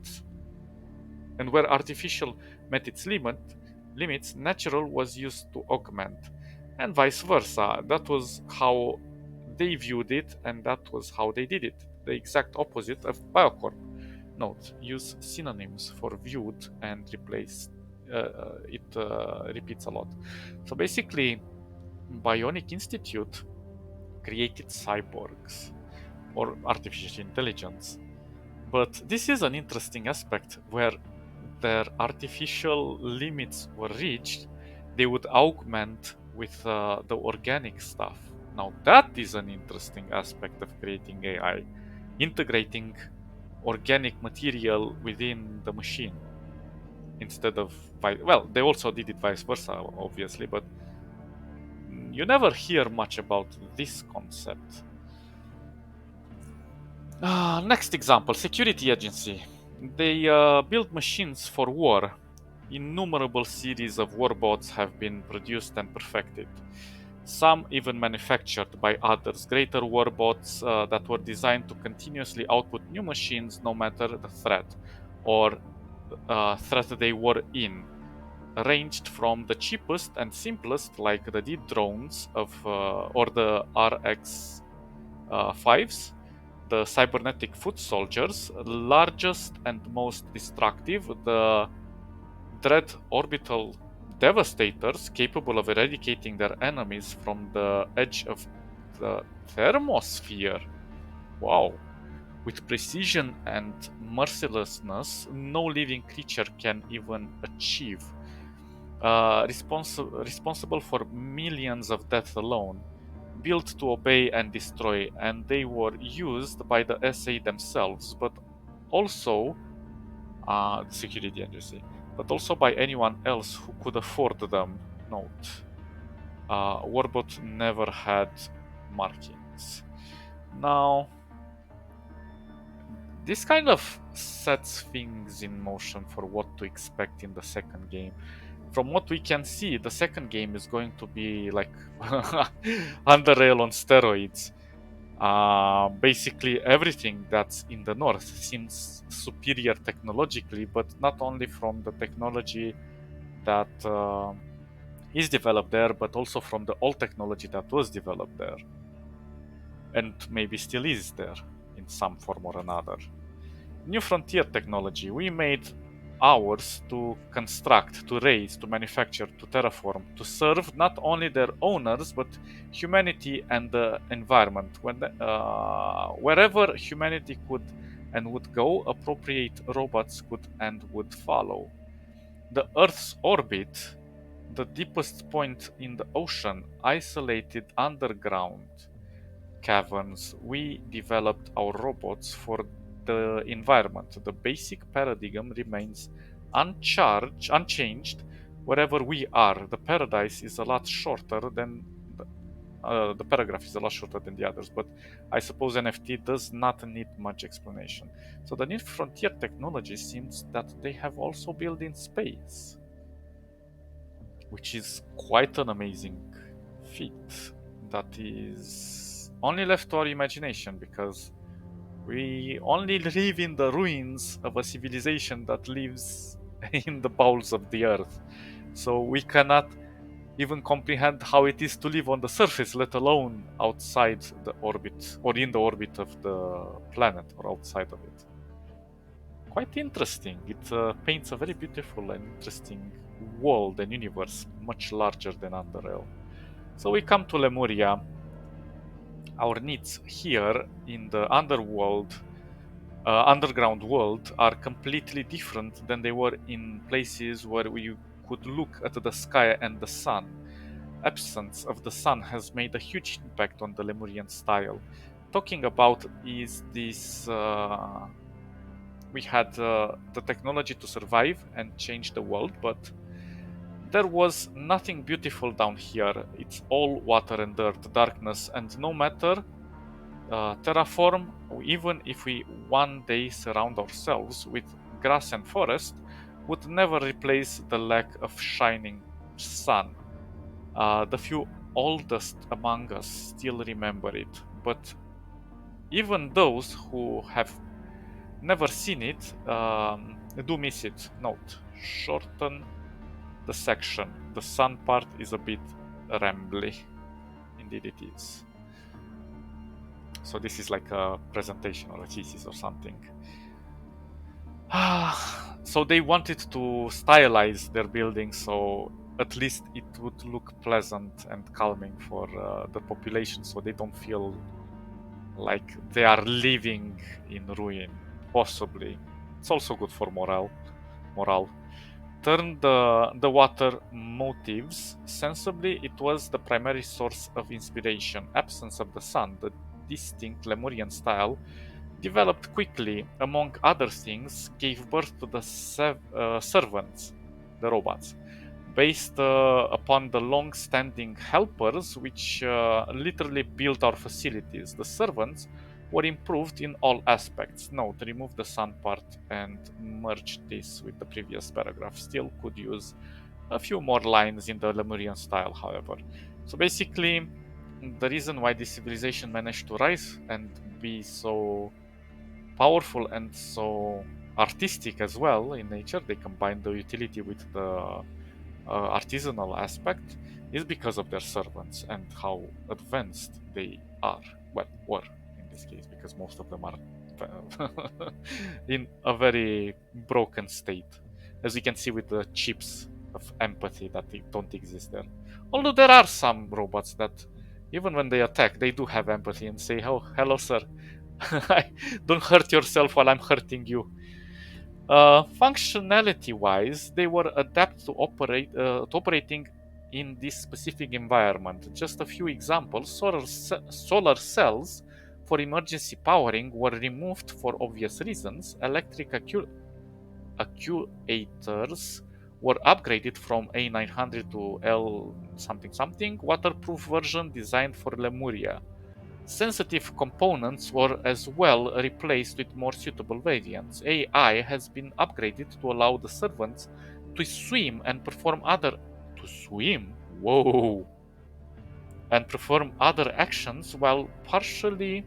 its limits, natural was used to augment, and vice versa. That was how they viewed it, and that was how they did it. The exact opposite of Biocorp. Note: use synonyms for viewed and replace. It repeats a lot. So basically, Bionic Institute created cyborgs or artificial intelligence. But this is an interesting aspect where their artificial limits were reached, they would augment with the organic stuff. Now, that is an interesting aspect of creating AI, integrating organic material within the machine instead of well, they also did it vice versa, obviously, but you never hear much about this concept. Next example, security agency. They build machines for war. Innumerable series of warbots have been produced and perfected. Some even manufactured by others. Greater warbots that were designed to continuously output new machines no matter the threat or threat they were in. Ranged from the cheapest and simplest, like the D drones or the RX 5s, the cybernetic foot soldiers, largest and most destructive, the dread orbital devastators capable of eradicating their enemies from the edge of the thermosphere. Wow. With precision and mercilessness no living creature can even achieve. Responsible for millions of deaths alone, built to obey and destroy, and they were used by the SA themselves, but also the security agency, but also by anyone else who could afford them. Note: Warbot never had markings. Now, this kind of sets things in motion for what to expect in the second game. From what we can see, the second game is going to be like Underrail on steroids. Basically, everything that's in the north seems superior technologically, but not only from the technology that is developed there, but also from the old technology that was developed there, and maybe still is there in some form or another. New frontier technology. We made ours to construct, to raise, to manufacture, to terraform, to serve not only their owners but humanity and the environment. Wherever humanity could and would go, appropriate robots could and would follow. The Earth's orbit, the deepest point in the ocean, isolated underground caverns, we developed our robots for the environment. The basic paradigm remains unchanged wherever we are. The paradise is a lot shorter than the paragraph is a lot shorter than the others, but I suppose NFT does not need much explanation. So the new frontier technology seems that they have also built in space, which is quite an amazing feat that is only left to our imagination, because we only live in the ruins of a civilization that lives in the bowels of the earth. So we cannot even comprehend how it is to live on the surface, let alone outside the orbit or in the orbit of the planet or outside of it. Quite interesting. It paints a very beautiful and interesting world and universe, much larger than Underrail. So we come to Lemuria. Our needs here in the underground world are completely different than they were in places where you could look at the sky and the sun. Absence of the sun has made a huge impact on the Lemurian style. Talking about is this we had the technology to survive and change the world, but there was nothing beautiful down here. It's all water and dirt, darkness, and no matter terraform, even if we one day surround ourselves with grass and forest, would never replace the lack of shining sun. The few oldest among us still remember it, but even those who have never seen it do miss it. Note, shorten the section. The sun part is a bit rambly. Indeed it is. So this is like a presentation or a thesis or something. So they wanted to stylize their building so at least it would look pleasant and calming for the population, so they don't feel like they are living in ruin. Possibly, it's also good for morale. Turn the water motifs sensibly. It was the primary source of inspiration. Absence of the sun, the distinct Lemurian style, developed quickly. Among other things, gave birth to the servants, the robots, based upon the long-standing helpers, which literally built our facilities. The servants were improved in all aspects. Note, remove the sun part and merge this with the previous paragraph. Still could use a few more lines in the Lemurian style, however. So basically, the reason why this civilization managed to rise and be so powerful and so artistic as well in nature, they combine the utility with the artisanal aspect, is because of their servants and how advanced they are. Well, were in this case, because most of them are in a very broken state, as you can see with the chips of empathy that don't exist there. Although there are some robots that, even when they attack, they do have empathy and say, "Oh, hello, sir. Don't hurt yourself while I'm hurting you." Functionality-wise, they were adapted to operating in this specific environment. Just a few examples: solar cells for emergency powering were removed for obvious reasons. Electric actuators were upgraded from A900 to L something something. Waterproof version designed for Lemuria. Sensitive components were as well replaced with more suitable variants. AI has been upgraded to allow the servants to swim and perform other whoa, and perform other actions while partially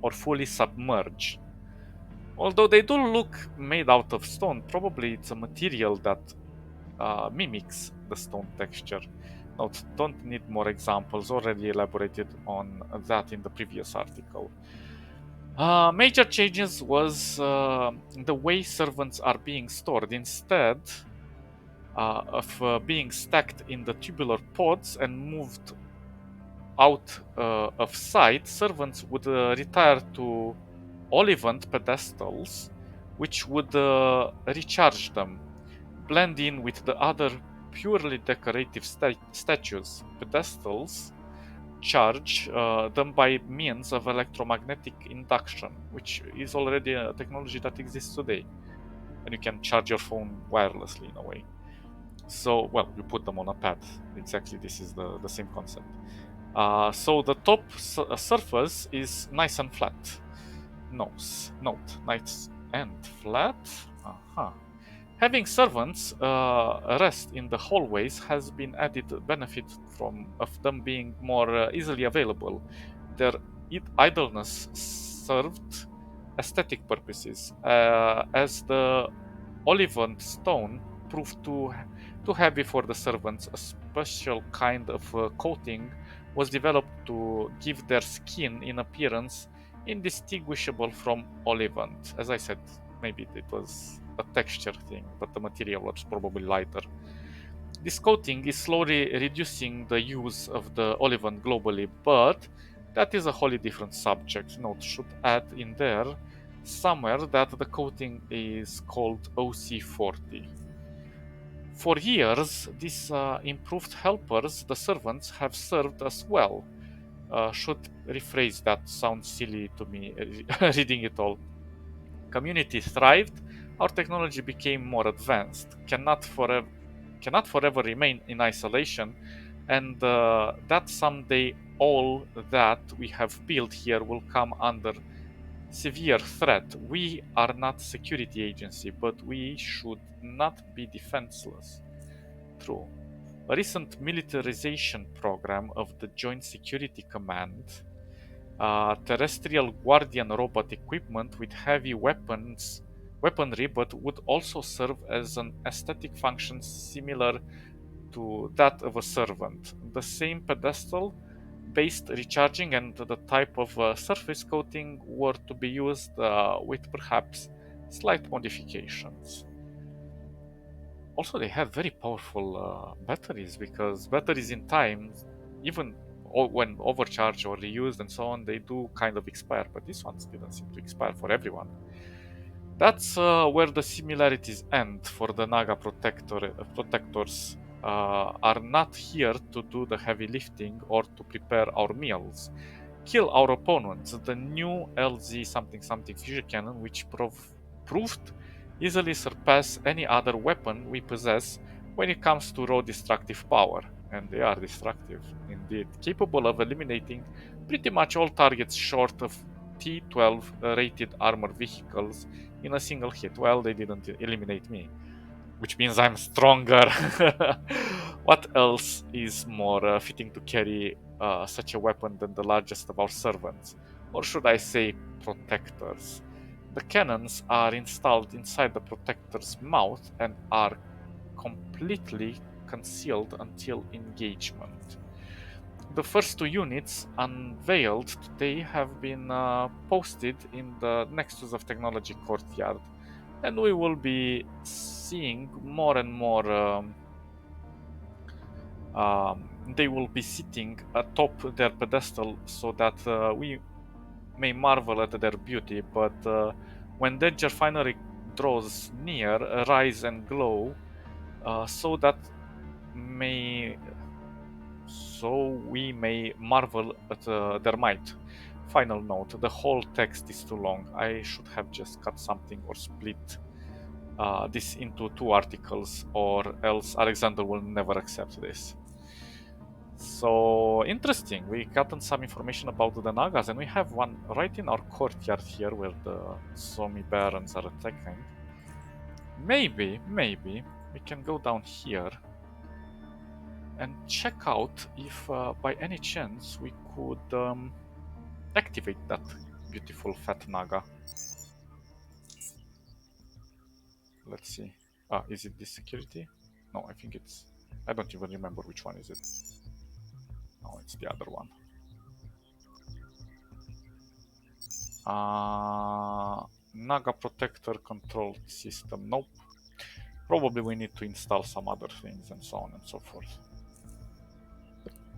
or fully submerged. Although they do look made out of stone, probably it's a material that mimics the stone texture. Note, don't need more examples, already elaborated on that in the previous article. Major changes was the way servants are being stored. Instead of being stacked in the tubular pods and moved out of sight, servants would retire to olivant pedestals, which would recharge them, blend in with the other purely decorative statues. Pedestals charge them by means of electromagnetic induction, which is already a technology that exists today. And you can charge your phone wirelessly in a way. So, well, you put them on a pad. Exactly, this is the same concept. So the top surface is nice and flat. Note, nice and flat. Having servants rest in the hallways has been added benefit of them being more easily available. Their idleness served aesthetic purposes, as the olivant stone proved to Too heavy for the servants, a special kind of coating was developed to give their skin in appearance indistinguishable from olivant. As I said, maybe it was a texture thing, but the material was probably lighter. This coating is slowly reducing the use of the olivant globally, but that is a wholly different subject. Note, should add in there somewhere that the coating is called OC40. For years, these improved helpers, the servants, have served us well. Should rephrase that, sounds silly to me reading it all. Community thrived, our technology became more advanced, cannot forever remain in isolation, and that someday all that we have built here will come under severe threat. We are not security agency, but we should not be defenseless. True. A recent militarization program of the Joint Security Command, terrestrial guardian robot equipment with heavy weaponry, but would also serve as an aesthetic function similar to that of a servant. The same pedestal based recharging and the type of surface coating were to be used with perhaps slight modifications. Also, they have very powerful batteries, because batteries in time, even when overcharged or reused and so on, they do kind of expire, but these ones didn't seem to expire for everyone. That's where the similarities end. For the Naga protectors are not here to do the heavy lifting or to prepare our meals. Kill our opponents. The new LZ something something fusion cannon, which proved easily surpass any other weapon we possess when it comes to raw destructive power. And they are destructive indeed, capable of eliminating pretty much all targets short of T12 rated armor vehicles in a single hit. Well, they didn't eliminate me, which means I'm stronger. What else is more fitting to carry such a weapon than the largest of our servants? Or should I say protectors? The cannons are installed inside the protector's mouth and are completely concealed until engagement. The first two units unveiled today have been posted in the Nexus of Technology courtyard, and we will be seeing more and more. They will be sitting atop their pedestal so that we may marvel at their beauty, but when danger finally draws near, rise and glow, so that may so we may marvel at their might. Final note, the whole text is too long. I should have just cut something or split this into two articles, or else Alexander will never accept this. So interesting, we gotten some information about the Nagas, and we have one right in our courtyard here where the Somi Barons are attacking. Maybe we can go down here and check out if by any chance we could activate that beautiful fat Naga. Let's see. Is it this security? No, I think it's... I don't even remember which one is it. No, it's the other one. Naga Protector Control System. Nope. Probably we need to install some other things and so on and so forth.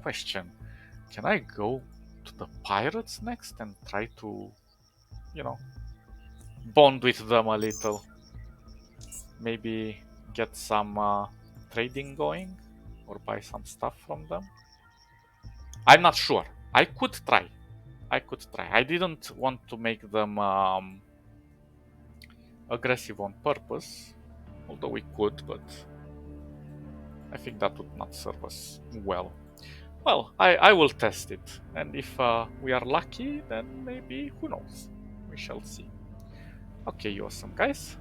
Question. Can I go to the pirates next and try to, you know, bond with them a little? Maybe get some trading going or buy some stuff from them? I'm not sure. I could try. I didn't want to make them aggressive on purpose, although we could, but I think that would not serve us well. Well, I will test it, and if we are lucky, then maybe, who knows? We shall see. Okay, you awesome guys.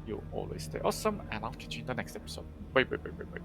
You always stay awesome, and I'll catch you in the next episode. Bye bye bye bye bye.